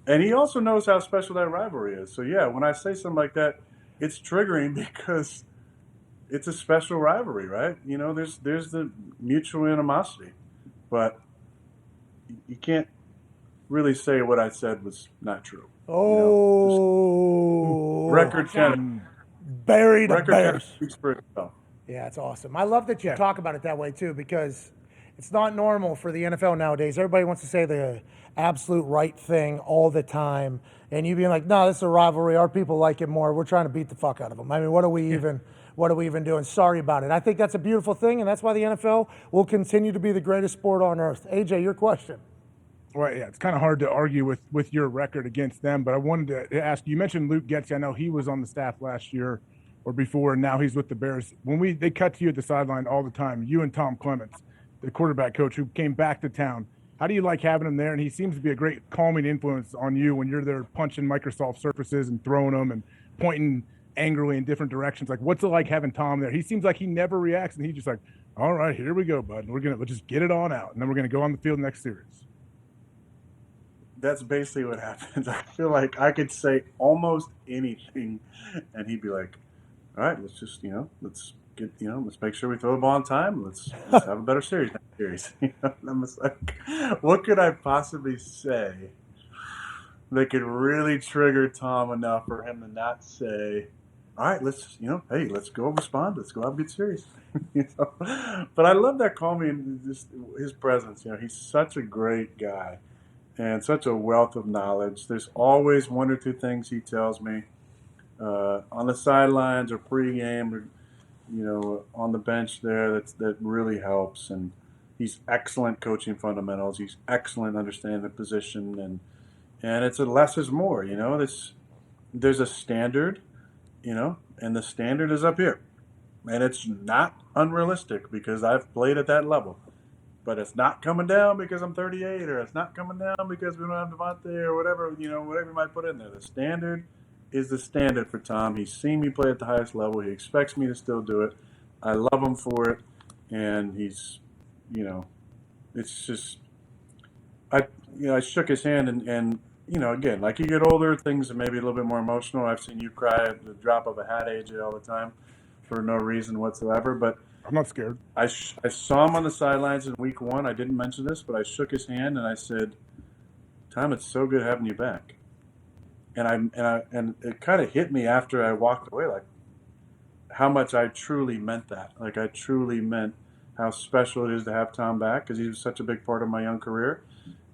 and he also knows how special that rivalry is. So yeah, when I say something like that, it's triggering because it's a special rivalry, right? There's the mutual animosity, but you can't really say what I said was not true. Record kind buried the of Bears. speaks for itself. Yeah, it's awesome. I love that you talk about it that way, too, because it's not normal for the NFL nowadays. Everybody wants to say the absolute right thing all the time, and you being like, no, this is a rivalry. Our people like it more. We're trying to beat the fuck out of them. I mean, what are we even doing? Sorry about it. I think that's a beautiful thing, and that's why the NFL will continue to be the greatest sport on earth. AJ, your question. Well, yeah, it's kind of hard to argue with your record against them, but I wanted to ask, you mentioned Luke Getz. I know he was on the staff last year or before, and now he's with the Bears. When they cut to you at the sideline all the time, you and Tom Clements, the quarterback coach who came back to town, how do you like having him there? And he seems to be a great calming influence on you when you're there punching Microsoft Surfaces and throwing them and pointing angrily in different directions. Like, what's it like having Tom there? He seems like he never reacts, and he's just like, all right, here we go, bud. We'll just get it on out, and then we're going to go on the field next series. That's basically what happens. I feel like I could say almost anything, and he'd be like, all right, let's just, let's make sure we throw the ball on time. Let's have a better series next series. And I'm just like, what could I possibly say that could really trigger Tom enough for him to not say, all right, let's go respond. Let's go have a good series. But I love that calming, just his presence. He's such a great guy and such a wealth of knowledge. There's always one or two things he tells me on the sidelines or pregame or, on the bench there that really helps. And he's excellent coaching fundamentals. He's excellent understanding the position. And it's a less is more, there's a standard, and the standard is up here. And it's not unrealistic because I've played at that level. But it's not coming down because I'm 38, or it's not coming down because we don't have Devontae or whatever, whatever you might put in there. The standard is the standard for Tom. He's seen me play at the highest level. He expects me to still do it. I love him for it. And he's, it's just, I shook his hand and again, like you get older, things are maybe a little bit more emotional. I've seen you cry at the drop of a hat, AJ, all the time for no reason whatsoever. But I'm not scared. I saw him on the sidelines in week 1. I didn't mention this, but I shook his hand and I said, "Tom, it's so good having you back." And it kind of hit me after I walked away, like how much I truly meant that. Like I truly meant how special it is to have Tom back, because he was such a big part of my young career,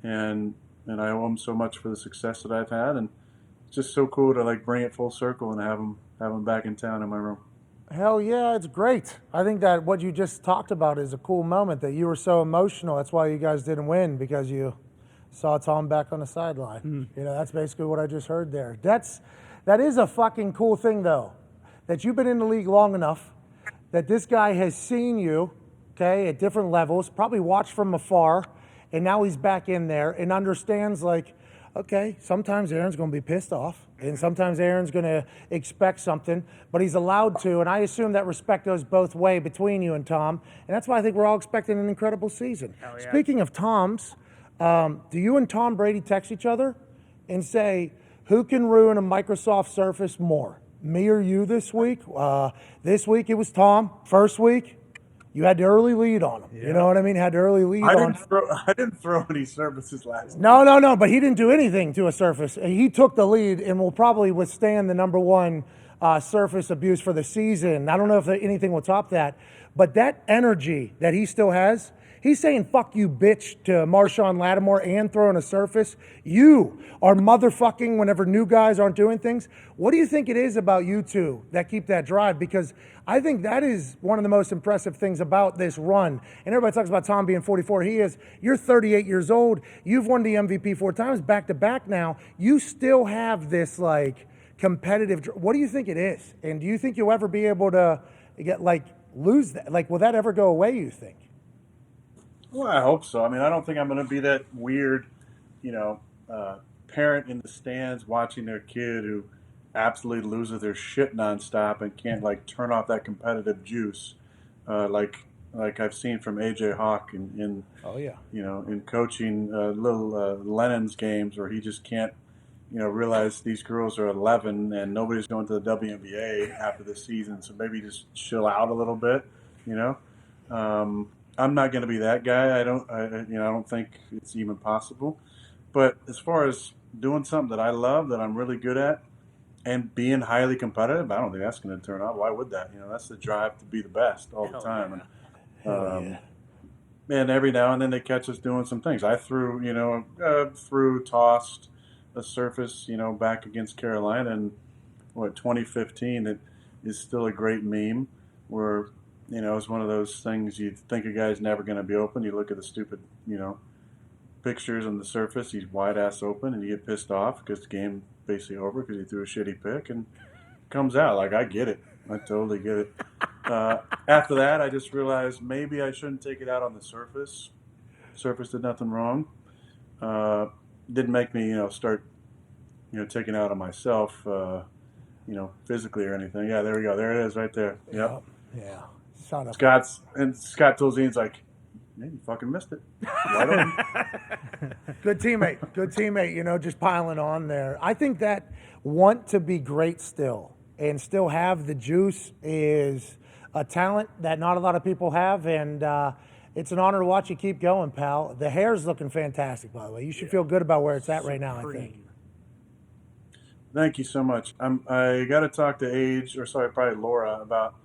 and I owe him so much for the success that I've had, and it's just so cool to like bring it full circle and have him back in town in my room. Hell yeah, it's great. I think that what you just talked about is a cool moment, that you were so emotional. That's why you guys didn't win, because you saw Tom back on the sideline. That's basically what I just heard there. That is a fucking cool thing, though, that you've been in the league long enough that this guy has seen you, okay, at different levels, probably watched from afar, and now he's back in there and understands, like, okay, sometimes Aaron's going to be pissed off, and sometimes Aaron's going to expect something, but he's allowed to, and I assume that respect goes both ways between you and Tom, and that's why I think we're all expecting an incredible season. Yeah. Speaking of Toms, do you and Tom Brady text each other and say, who can ruin a Microsoft Surface more, me or you this week? This week it was Tom. First week, you had the early lead on him. Yeah. You know what I mean? Had the early lead on him. I didn't throw any surfaces last night. No, but he didn't do anything to a surface. He took the lead and will probably withstand the number one surface abuse for the season. I don't know if anything will top that, but that energy that he still has, he's saying "fuck you, bitch" to Marshawn Lattimore and throwing a surface. You are motherfucking whenever new guys aren't doing things. What do you think it is about you two that keep that drive? Because I think that is one of the most impressive things about this run. And everybody talks about Tom being 44. You're 38 years old. You've won the MVP 4 times back to back now. You still have this like competitive. What do you think it is? And do you think you'll ever be able to lose that? Like, will that ever go away, you think? Well, I hope so. I mean, I don't think I'm going to be that weird, parent in the stands watching their kid who absolutely loses their shit nonstop and can't like turn off that competitive juice, like I've seen from AJ Hawk in in coaching little Lennon's games, where he just can't realize these girls are 11 and nobody's going to the WNBA after the season, so maybe just chill out a little bit, I'm not going to be that guy. I don't think it's even possible. But as far as doing something that I love, that I'm really good at, and being highly competitive, I don't think that's going to turn off. Why would that? That's the drive to be the best all the time. And every now and then they catch us doing some things. I threw, tossed a surface, back against Carolina in 2015. It is still a great meme where, it's one of those things you think a guy's never going to be open. You look at the stupid, pictures on the surface. He's wide ass open, and you get pissed off because the game basically over because he threw a shitty pick, and comes out. Like, I get it. I totally get it. After that, I just realized maybe I shouldn't take it out on the surface. Surface did nothing wrong. Didn't make me, start, taking it out on myself, physically or anything. Yeah, there we go. There it is right there. Yep. Yeah. Scott Tolzien's like, man, you fucking missed it. Right on. Good teammate, just piling on there. I think that want to be great still and still have the juice is a talent that not a lot of people have, and it's an honor to watch you keep going, pal. The hair's looking fantastic, by the way. You should feel good about where it's at right now, I think. Thank you so much. I got to talk to probably Laura, about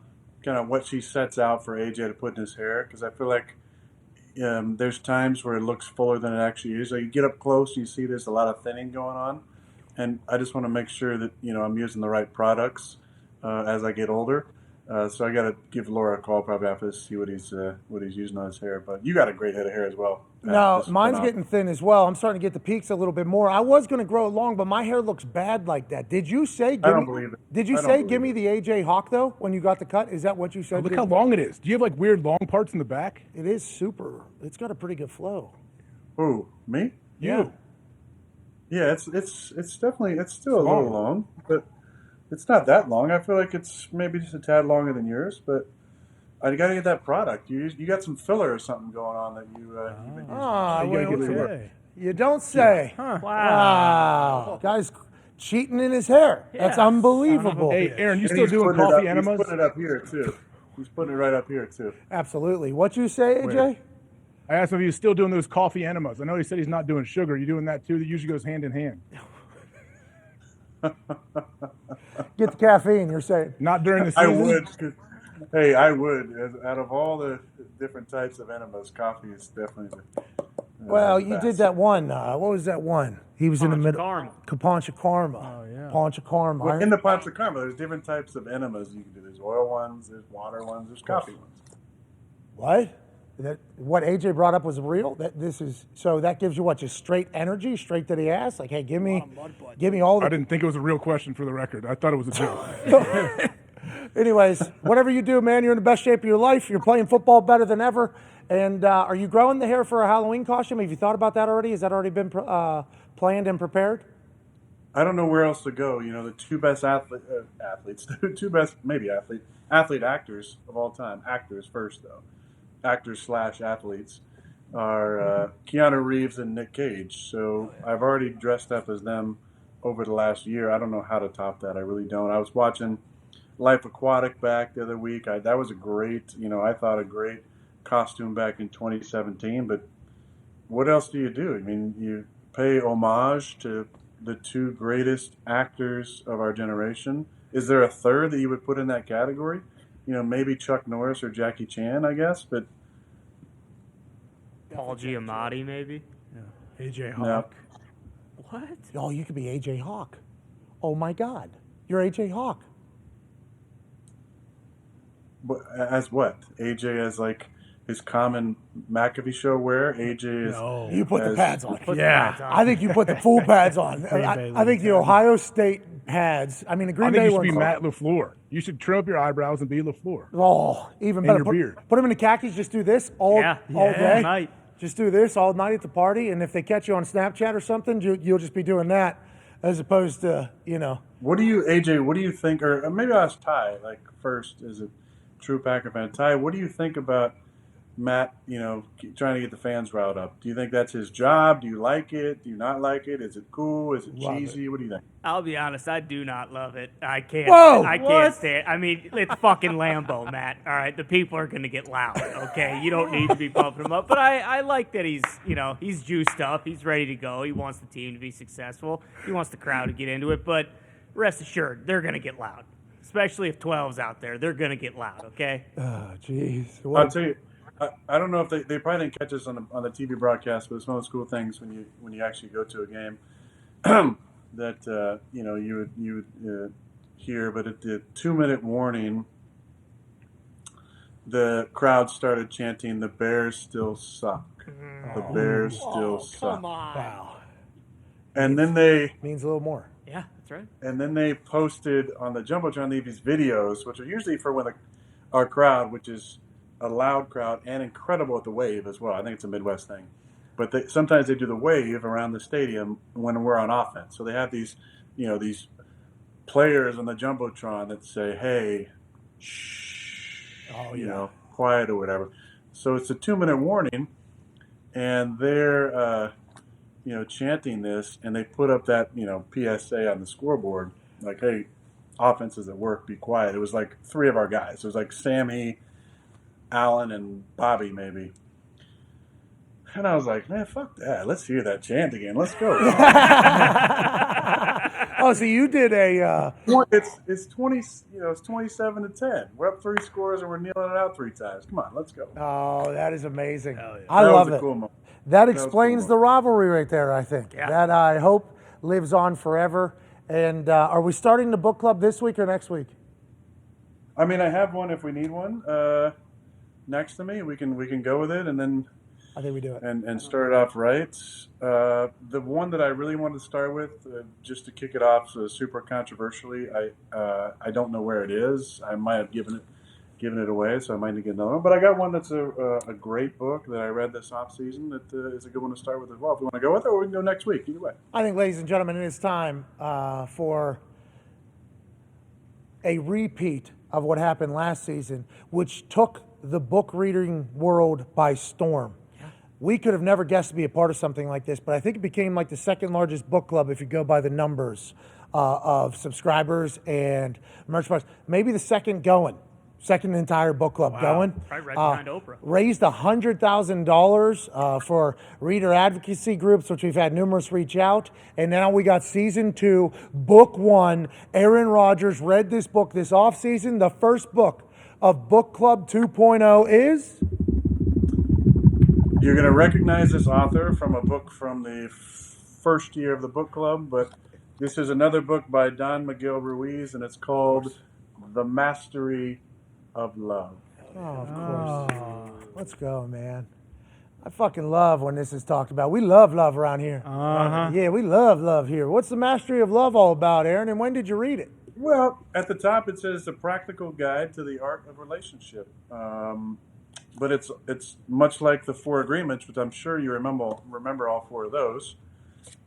kind of what she sets out for AJ to put in his hair, because I feel like there's times where it looks fuller than it actually is. Like, you get up close and you see there's a lot of thinning going on, and I just want to make sure that I'm using the right products as I get older. So I got to give Laura a call probably after this, see what he's using on his hair. But you got a great head of hair as well. No, mine's getting thin as well. I'm starting to get the peaks a little bit more. I was going to grow it long, but my hair looks bad like that. Did you say? I don't believe it. Did you say give me the AJ Hawk though when you got the cut? Is that what you said? Look how long it is. Do you have like weird long parts in the back? It is super. It's got a pretty good flow. Who, me? Yeah. Yeah, it's definitely still a little long, but it's not that long. I feel like it's maybe just a tad longer than yours, but I got to get that product. You got some filler or something going on that you've been using. You gotta get to work. You don't say. Wow. Wow. Guy's cheating in his hair. That's Yeah, unbelievable. Hey, Aaron, you And still he's doing putting it coffee up- enemas? He's putting it up here too. He's putting it right up here too. Absolutely. What you say, AJ? I asked him if he was still doing those coffee enemas. I know he said he's not doing sugar. You doing that too? That usually goes hand in hand. Get the caffeine, you're saying. Not during the I season. would. Hey, I would. Out of all the different types of enemas, coffee is definitely the Well, the you best. did that one. What was that one? He was in the Pancha middle. Karma. Kapancha Karma. Oh, yeah. Pancha Karma. Well, in the Pancha Karma, there's different types of enemas you can do. There's oil ones, there's water ones, there's coffee ones. What? What AJ brought up was real. So that gives you what? Just straight energy, straight to the ass. Like, hey, give me all the. I didn't think it was a real question for the record. I thought it was a joke. Anyways, whatever you do, man, you're in the best shape of your life. You're playing football better than ever. And are you growing the hair for a Halloween costume? Have you thought about that already? Has that already been planned and prepared? I don't know where else to go. You know, the two best athletes, two best athlete actors of all time. Actors first, though. Actors/athletes are Keanu Reeves and Nick Cage. So I've already dressed up as them over the last year. I don't know how to top that. I really don't. I was watching Life Aquatic back the other week. That was a great, I thought a great costume back in 2017. But what else do you do? I mean, you pay homage to the two greatest actors of our generation. Is there a third that you would put in that category? Maybe Chuck Norris or Jackie Chan, I guess, but Paul Giamatti, maybe. AJ no. Hawk. What? Oh, you could be AJ Hawk. Oh my God, you're AJ Hawk. As what? AJ as like his common McAfee Show wear? AJ is... No. You put the as- pads on. Yeah. I think you put the full pads on. Green I Bay think the pads. Ohio State pads. I mean, the I Green think Bay you should ones. be Matt LaFleur. You should trim up your eyebrows and be LaFleur. Oh, even And better. your beard. Put them in the khakis. Just do this all Yeah. day. Night. Just do this all night at the party, and if they catch you on Snapchat or something, you'll just be doing that, as opposed to What do you, AJ, what do you think, or maybe I'll ask Ty, like first, as a true Packer fan. Ty, what do you think about Matt, trying to get the fans riled up? Do you think that's his job? Do you like it? Do you not like it? Is it cool? Is it Love cheesy? What do you think? I'll be honest, I do not love it. I can't. Whoa! I can't stand. I mean, it's fucking Lambeau, Matt. All right, the people are gonna get loud. Okay, you don't need to be pumping him up. But I like that he's juiced up. He's ready to go. He wants the team to be successful. He wants the crowd to get into it. But rest assured, they're gonna get loud, especially if 12's out there. They're gonna get loud. Okay. oh, jeez. I'll tell you, I don't know if they probably didn't catch us on the TV broadcast, but it's one of those cool things when you actually go to a game that you would hear. But at the 2-minute warning, the crowd started chanting, "The Bears still suck. The Bears still suck." Come on. Wow, And then they means a little more. Yeah, that's right. And then they posted on the Jumbotron these videos, which are usually for when our crowd, which is a loud crowd and incredible at the wave as well. I think it's a Midwest thing. But sometimes they do the wave around the stadium when we're on offense. So they have these players on the Jumbotron that say, "Hey, shh, quiet," or whatever. So it's a 2-minute warning, and they're chanting this, and they put up that PSA on the scoreboard, like, "Hey, offense is at work, be quiet." It was like 3 of our guys. It was like Sammy, Allen, and Bobby maybe. And I was like, man, fuck that. Let's hear that chant again. Let's go. Oh, so you did a. It's 20. It's 27-10. We're up 3 scores and we're kneeling it out 3 times. Come on, let's go. Oh, that is amazing. Hell yeah. I That love was a it. cool moment. That was explains cool. the rivalry right there, I think. Yeah. That I hope lives on forever. And are we starting the book club this week or next week? I mean, I have one if we need one next to me. We can go with it and then I think we do it. and start it off right. The one that I really wanted to start with, just to kick it off, super controversially. I don't know where it is. I might have given it away, so I might need to get another one. But I got one that's a great book that I read this off season that is a good one to start with as well. If you want to go with it, or we can go next week. Either way. I think, ladies and gentlemen, it is time for a repeat of what happened last season, which took the book reading world by storm. we could have never guessed to be a part of something like this, but I think it became like the second largest book club if you go by the numbers of subscribers and merchandise. Maybe the second entire book club going. Probably right behind Oprah. Raised $100,000 for reader advocacy groups, which we've had numerous reach out. And now we got season 2, book 1. Aaron Rodgers read this book this offseason. The first book of Book Club 2.0 is? You're going to recognize this author from a book from the first year of the book club, but this is another book by Dahn Ruiz, and it's called The Mastery of Love. Oh, of course. Let's go, man. I fucking love when this is talked about. We love love around here. Yeah, we love love here. What's The Mastery of Love all about, Aaron, and when did you read it? Well, at the top it says A Practical Guide to the Art of Relationship. But it's much like the 4 Agreements, which I'm sure you remember all 4 of those.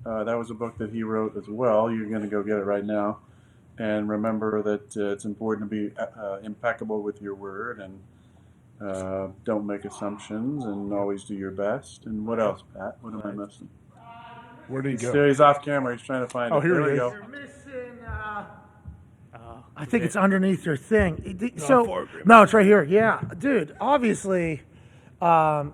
That was a book that he wrote as well. You're going to go get it right now. And remember that it's important to be impeccable with your word and don't make assumptions and always do your best. And what else, Pat? What am I missing? Where did he go? He's off camera. He's trying to find it. Here we he go. is. You're missing. I think it's underneath your thing. So no, it's right here. Yeah, dude. Obviously, hey,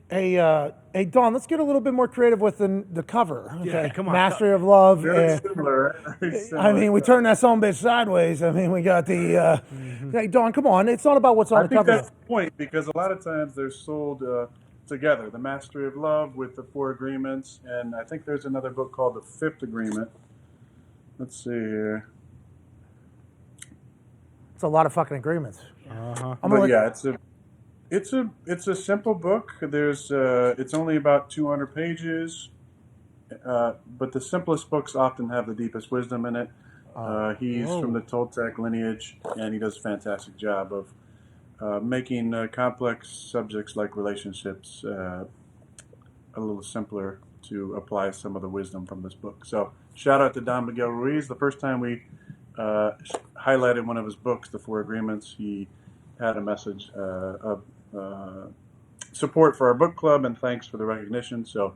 Dahn. Let's get a little bit more creative with the cover. Okay, Yeah, come on. Mastery of Love. Very similar. Very similar. I mean, we turned that son of a bitch sideways. I mean, we got the. Hey, Dahn, come on. It's not about what's on I the think cover. that's the point, because a lot of times they're sold together. The Mastery of Love with the 4 Agreements, and I think there's another book called The 5th Agreement. Let's see here. It's a lot of fucking agreements. But yeah, it's a simple book. There's it's only about 200 pages, but the simplest books often have the deepest wisdom in it. He's from the Toltec lineage, and he does a fantastic job of making complex subjects like relationships a little simpler to apply some of the wisdom from this book. So shout out to Dahn Ruiz. The first time we highlighted one of his books, The 4 Agreements, he had a message of support for our book club and thanks for the recognition. So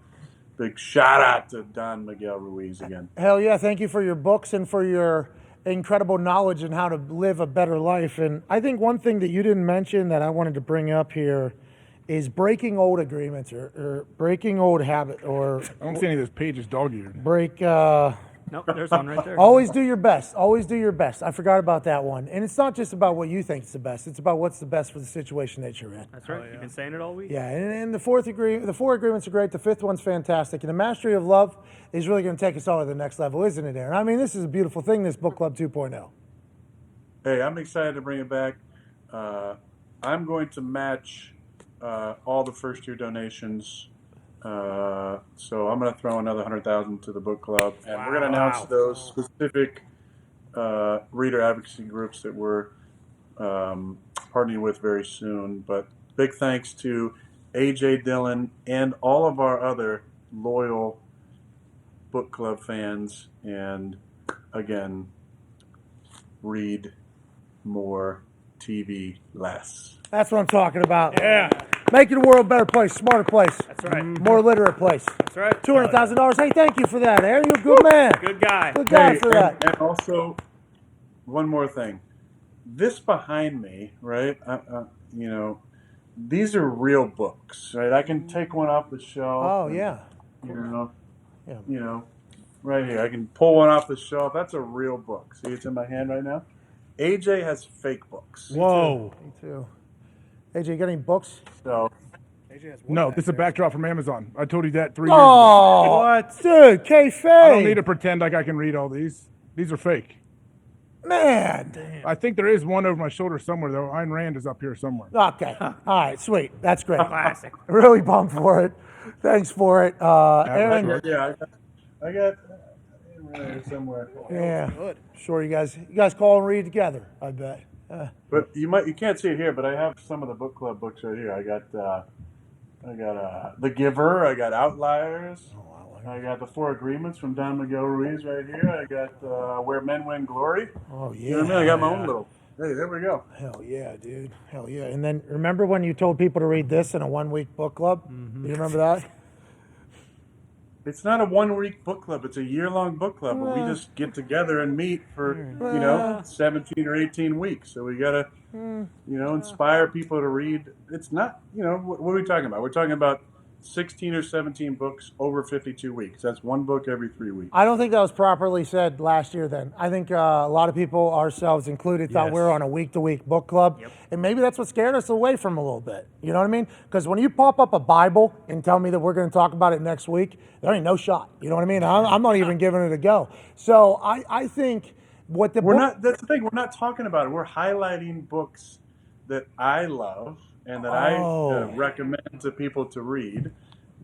big shout out to Dahn Ruiz again. Hell yeah, thank you for your books and for your incredible knowledge and how to live a better life. And I think one thing that you didn't mention that I wanted to bring up here is breaking old agreements or breaking old habit or I don't see any of those pages dog-eared. break. Nope, there's one right there. Always do your best. Always do your best. I forgot about that one. And it's not just about what you think is the best. It's about what's the best for the situation that you're in. That's right. You've been saying it all week. Yeah, and the 4 agreements are great. The 5th one's fantastic. And the Mastery of Love is really going to take us all to the next level, isn't it, Aaron? I mean, this is a beautiful thing, this Book Club 2.0. Hey, I'm excited to bring it back. I'm going to match all the first year donations. So I'm going to throw another $100,000 to the book club, and we're going to announce those specific reader advocacy groups that we're partnering with very soon. But big thanks to AJ Dillon and all of our other loyal book club fans. And again, read more, TV less. That's what I'm talking about. Yeah. Making the world a better place, smarter place. That's right. More literate place. That's right. $200,000. Hey, thank you for that, Aaron. You're a good man. Good guy. Good guy for that. And also, one more thing. This behind me, right? These are real books, right? I can take one off the shelf. Oh, yeah. Right here. I can pull one off the shelf. That's a real book. See, it's in my hand right now. AJ has fake books. Whoa. Me too. AJ, you got any books? So No, this is a backdrop from Amazon. I told you that 3 years ago. Oh, what? Dude, K-Fay. I don't need to pretend like I can read all these. These are fake. Man. I think there is one over my shoulder somewhere, though. Ayn Rand is up here somewhere. Okay. All right, sweet. That's great. Classic. Really pumped for it. Thanks for it. Aaron. yeah, I got somewhere. Yeah. Sure, you guys call and read together, I bet. But you can't see it here, but I have some of the book club books right here. I got The Giver. I got Outliers. I got The 4 Agreements from Dahn Ruiz right here. I got Where Men Win Glory. Oh, yeah. You know what I mean? I got my own little. Hey, there we go. Hell yeah, dude. Hell yeah. And then remember when you told people to read this in a 1-week book club? Do you remember that? It's not a 1-week book club. It's a year-long book club. But we just get together and meet for 17 or 18 weeks. So we gotta inspire people to read. It's not what are we talking about? We're talking about 16 or 17 books over 52 weeks. That's one book every 3 weeks. I don't think that was properly said last year then. I think a lot of people, ourselves included, thought we were on a week-to-week book club. Yep. And maybe that's what scared us away from a little bit. You know what I mean? Because when you pop up a Bible and tell me that we're going to talk about it next week, there ain't no shot. You know what I mean? I'm not even giving it a go. So I think what the that's the thing. We're not talking about it. We're highlighting books that I love and that I recommend to people to read,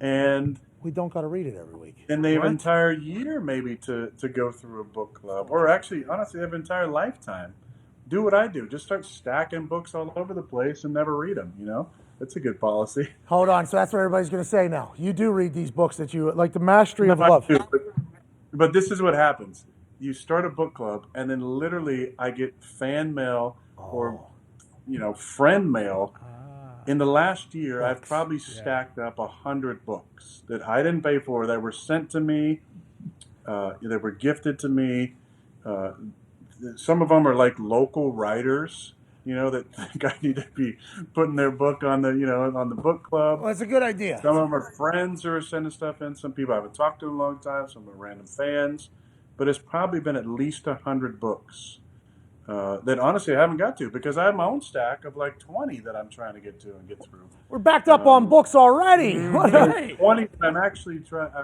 and we don't got to read it every week. And they have an entire year maybe to go through a book club, or actually, honestly, they have an entire lifetime. Do what I do. Just start stacking books all over the place and never read them. That's a good policy. Hold on. So that's what everybody's going to say now. You do read these books that you like, the Mastery of Love. But this is what happens. You start a book club, and then literally I get fan mail or friend mail. In the last year, I've probably stacked up 100 books that I didn't pay for, that were sent to me, that were gifted to me. Some of them are like local writers, that think I need to be putting their book on the, on the book club. Well, that's a good idea. Some of them are friends who are sending stuff in. Some people I haven't talked to in a long time. Some are random fans. But it's probably been at least 100 books. That honestly I haven't got to, because I have my own stack of like 20 that I'm trying to get to and get through. We're backed up on books already. 20 I'm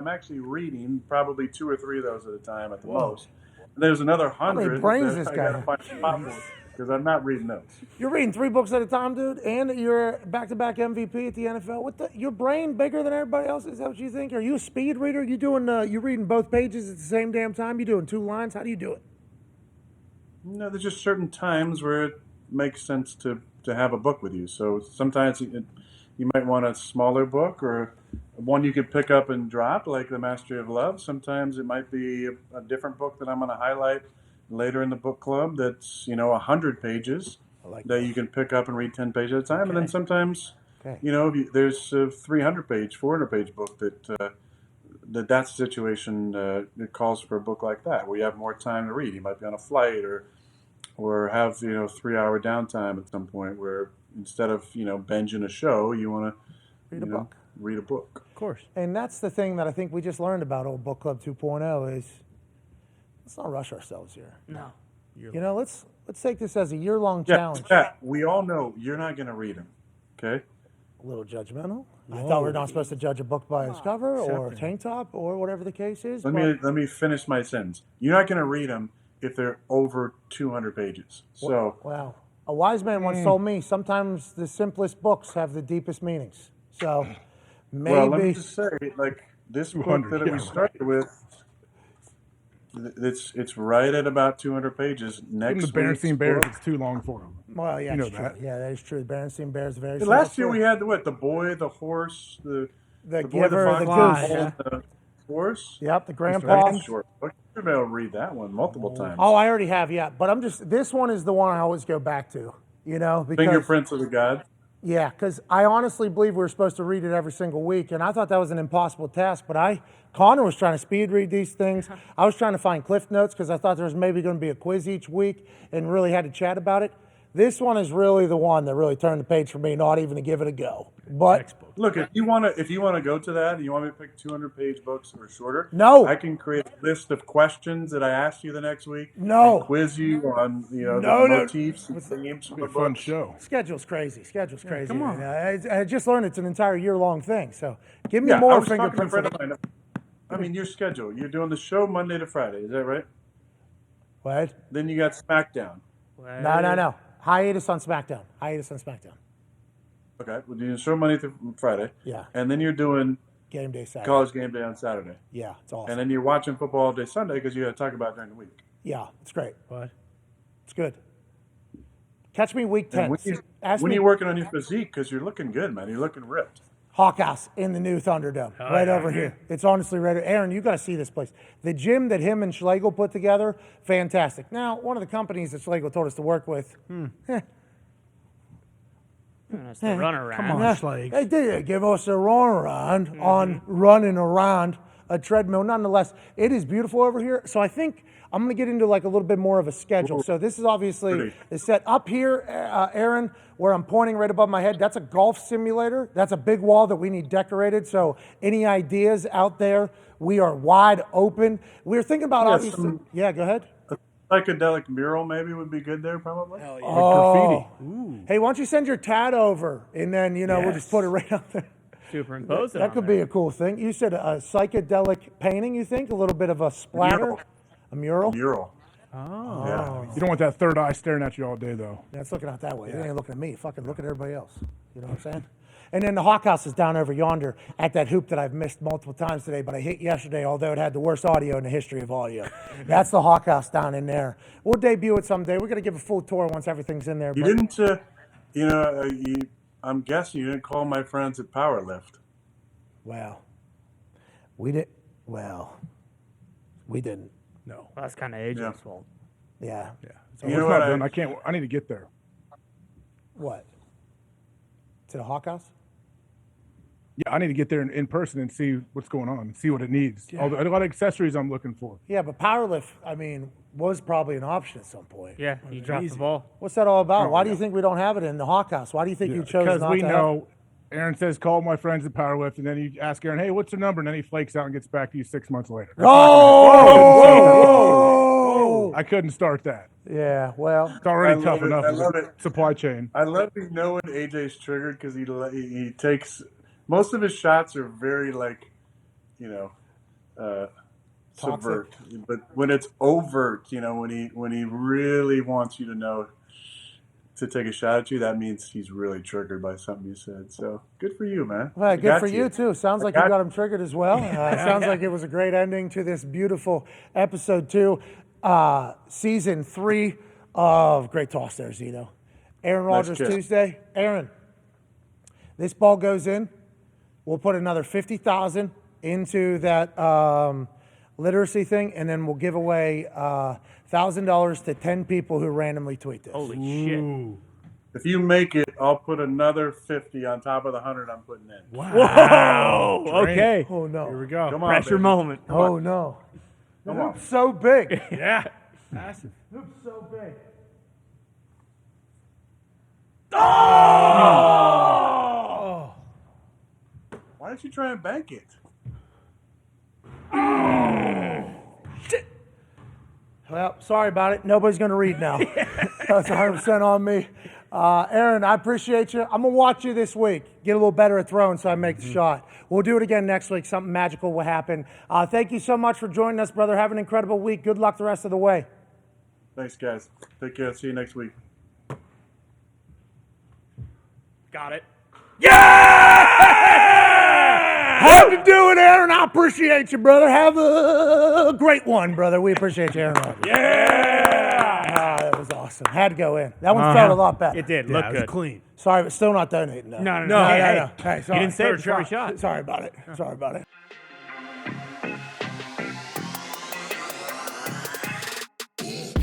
actually reading, probably 2 or 3 of those at a time at the most. And there's another 100 How many brains this I guy gotta find spot for, because I'm not reading those. You're reading 3 books at a time, dude, and you're back-to-back MVP at the NFL. Your brain bigger than everybody else? Is that what you think? Are you a speed reader? You reading both pages at the same damn time? You doing 2 lines? How do you do it? No, there's just certain times where it makes sense to have a book with you. So sometimes you might want a smaller book, or one you could pick up and drop, like The Mastery of Love. Sometimes it might be a different book that I'm going to highlight later in the book club that's 100 pages that you can pick up and read 10 pages at a time. And then sometimes there's a 300-page, 400-page book that's the situation that calls for a book like that, where you have more time to read. You might be on a flight or have 3-hour downtime at some point, where instead of binging a show, you want to read a book. Of course. And that's the thing that I think we just learned about Old Book Club 2.0 is let's not rush ourselves here. No. Let's take this as a year-long challenge. Pat, we all know you're not going to read them, okay? A little judgmental. I thought we were not supposed to judge a book by its cover or tank top or whatever the case is. Let me finish my sentence. You're not going to read them if they're over 200 pages. So wow. A wise man once told me sometimes the simplest books have the deepest meanings. So maybe. Well, let me just say, like this book that we started with, it's right at about 200 pages. Next the Berenstain Bears, it's too long for them. Well, yeah, that's true. that. Yeah, that is true. The Berenstain Bears very. Last year we had the boy, the horse, the giver, boy, the goose, the horse. Yep, the grandpa. Short book. You're able to read that one multiple times. Oh, I already have, yeah. But this one is the one I always go back to. Because Fingerprints of the Gods. Yeah, because I honestly believe we were supposed to read it every single week, and I thought that was an impossible task. But Connor was trying to speed read these things. I was trying to find cliff notes because I thought there was maybe going to be a quiz each week, and really had to chat about it. This one is really the one that really turned the page for me, not even to give it a go. But look, if you want to go to that, and you want me to pick 200-page books or shorter, no, I can create a list of questions that I ask you the next week. No, and quiz you on the motifs and themes from the book. Fun show. Schedule's crazy. Come on. I just learned it's an entire year-long thing. So give me more fingerprints. I mean, your schedule. You're doing the show Monday to Friday. Is that right? What? Then you got SmackDown. No. Hiatus on SmackDown. Okay, well, you're doing show Monday through Friday. Yeah. And then you're doing Game Day Saturday. College Game Day on Saturday. Yeah, it's awesome. And then you're watching football all day Sunday because you got to talk about it during the week. Yeah, it's great. What? It's good. Catch me week 10. When you're working on your physique, because you're looking good, man. You're looking ripped. Hawk House in the new Thunderdome, right over here. It's honestly right. Aaron, you got to see this place. The gym that him and Schlegel put together, fantastic. Now, one of the companies that Schlegel told us to work with, That's the runaround. Come on, Schlegel. they did give us a runaround on running around a treadmill. Nonetheless, it is beautiful over here. So I think I'm going to get into like a little bit more of a schedule. So this is obviously the set up here, Aaron, where I'm pointing right above my head. That's a golf simulator. That's a big wall that we need decorated. So any ideas out there, we are wide open. We were thinking about obviously. Yeah, go ahead. Psychedelic mural maybe would be good there, probably. Like graffiti. Hey, why don't you send your tat over, and then we'll just put it right out there. Superimpose it. That could be a cool thing. You said a psychedelic painting. You think a little bit of a splatter, a mural. Mural. Oh, Yeah. You don't want that third eye staring at you all day, though. That's looking out that way. They ain't looking at me. Fucking look at everybody else. You know what I'm saying? And then the Hawk House is down over yonder at that hoop that I've missed multiple times today, but I hit yesterday, although it had the worst audio in the history of audio. That's the Hawk House down in there. We'll debut it someday. We're going to give a full tour once everything's in there. You but- didn't, I'm guessing you didn't call my friends at Powerlift. Well, we did. Well, we didn't. No. Well, that's kind of agent's fault. Yeah. So You it's know not what, done. I can't. I need to get there. What? To the Hawk House? Yeah, I need to get there in person and see what's going on and see what it needs. A lot of accessories I'm looking for. Yeah, but powerlift, I mean, was probably an option at some point. Yeah, you dropped the ball. What's that all about? Why do you think we don't have it in the Hawk House? Why do you think you chose Because not we to know Aaron says, call my friends at Powerlift, and then you ask Aaron, hey, what's your number? And then he flakes out and gets back to you 6 months later. Oh! I couldn't start that. Yeah, well, It's already I tough love it. enough I with love the it. supply chain. I love knowing AJ's triggered because he takes most of his shots are very subvert. But when it's overt, when he really wants you to know to take a shot at you, that means he's really triggered by something you said. So good for you, man. well, I good got for you too. Sounds like you got him triggered as well. Sounds like it was a great ending to this beautiful episode 2, season 3 of Great Toss there, Zito. Aaron Rodgers kiss. Tuesday. Aaron, this ball goes in. We'll put another $50,000 into that literacy thing, and then we'll give away $1,000 to 10 people who randomly tweet this. Holy shit. If you make it, I'll put another 50 on top of the 100 I'm putting in. Whoa. Okay. Oh no! Here we go. Come on, Pressure baby. moment. Oh no! The Come on. hoop's so big. Yeah. Massive. Hoop's so big. Why don't you try and bank it? Well, sorry about it. Nobody's going to read now. That's 100% on me. Aaron, I appreciate you. I'm going to watch you this week. Get a little better at throwing so I make the shot. We'll do it again next week. Something magical will happen. Thank you so much for joining us, brother. Have an incredible week. Good luck the rest of the way. Thanks, guys. Take care. See you next week. Got it. Had to do it, Aaron. I appreciate you, brother. Have a great one, brother. We appreciate you, Aaron Rodgers. Yeah. That was awesome. Had to go in. That one felt a lot better. It did. Yeah, Look it was good. clean. Sorry, but still not donating, though. No. No, Hey, no. Hey, sorry. You didn't say it before we shot. Sorry about it. Sorry about it.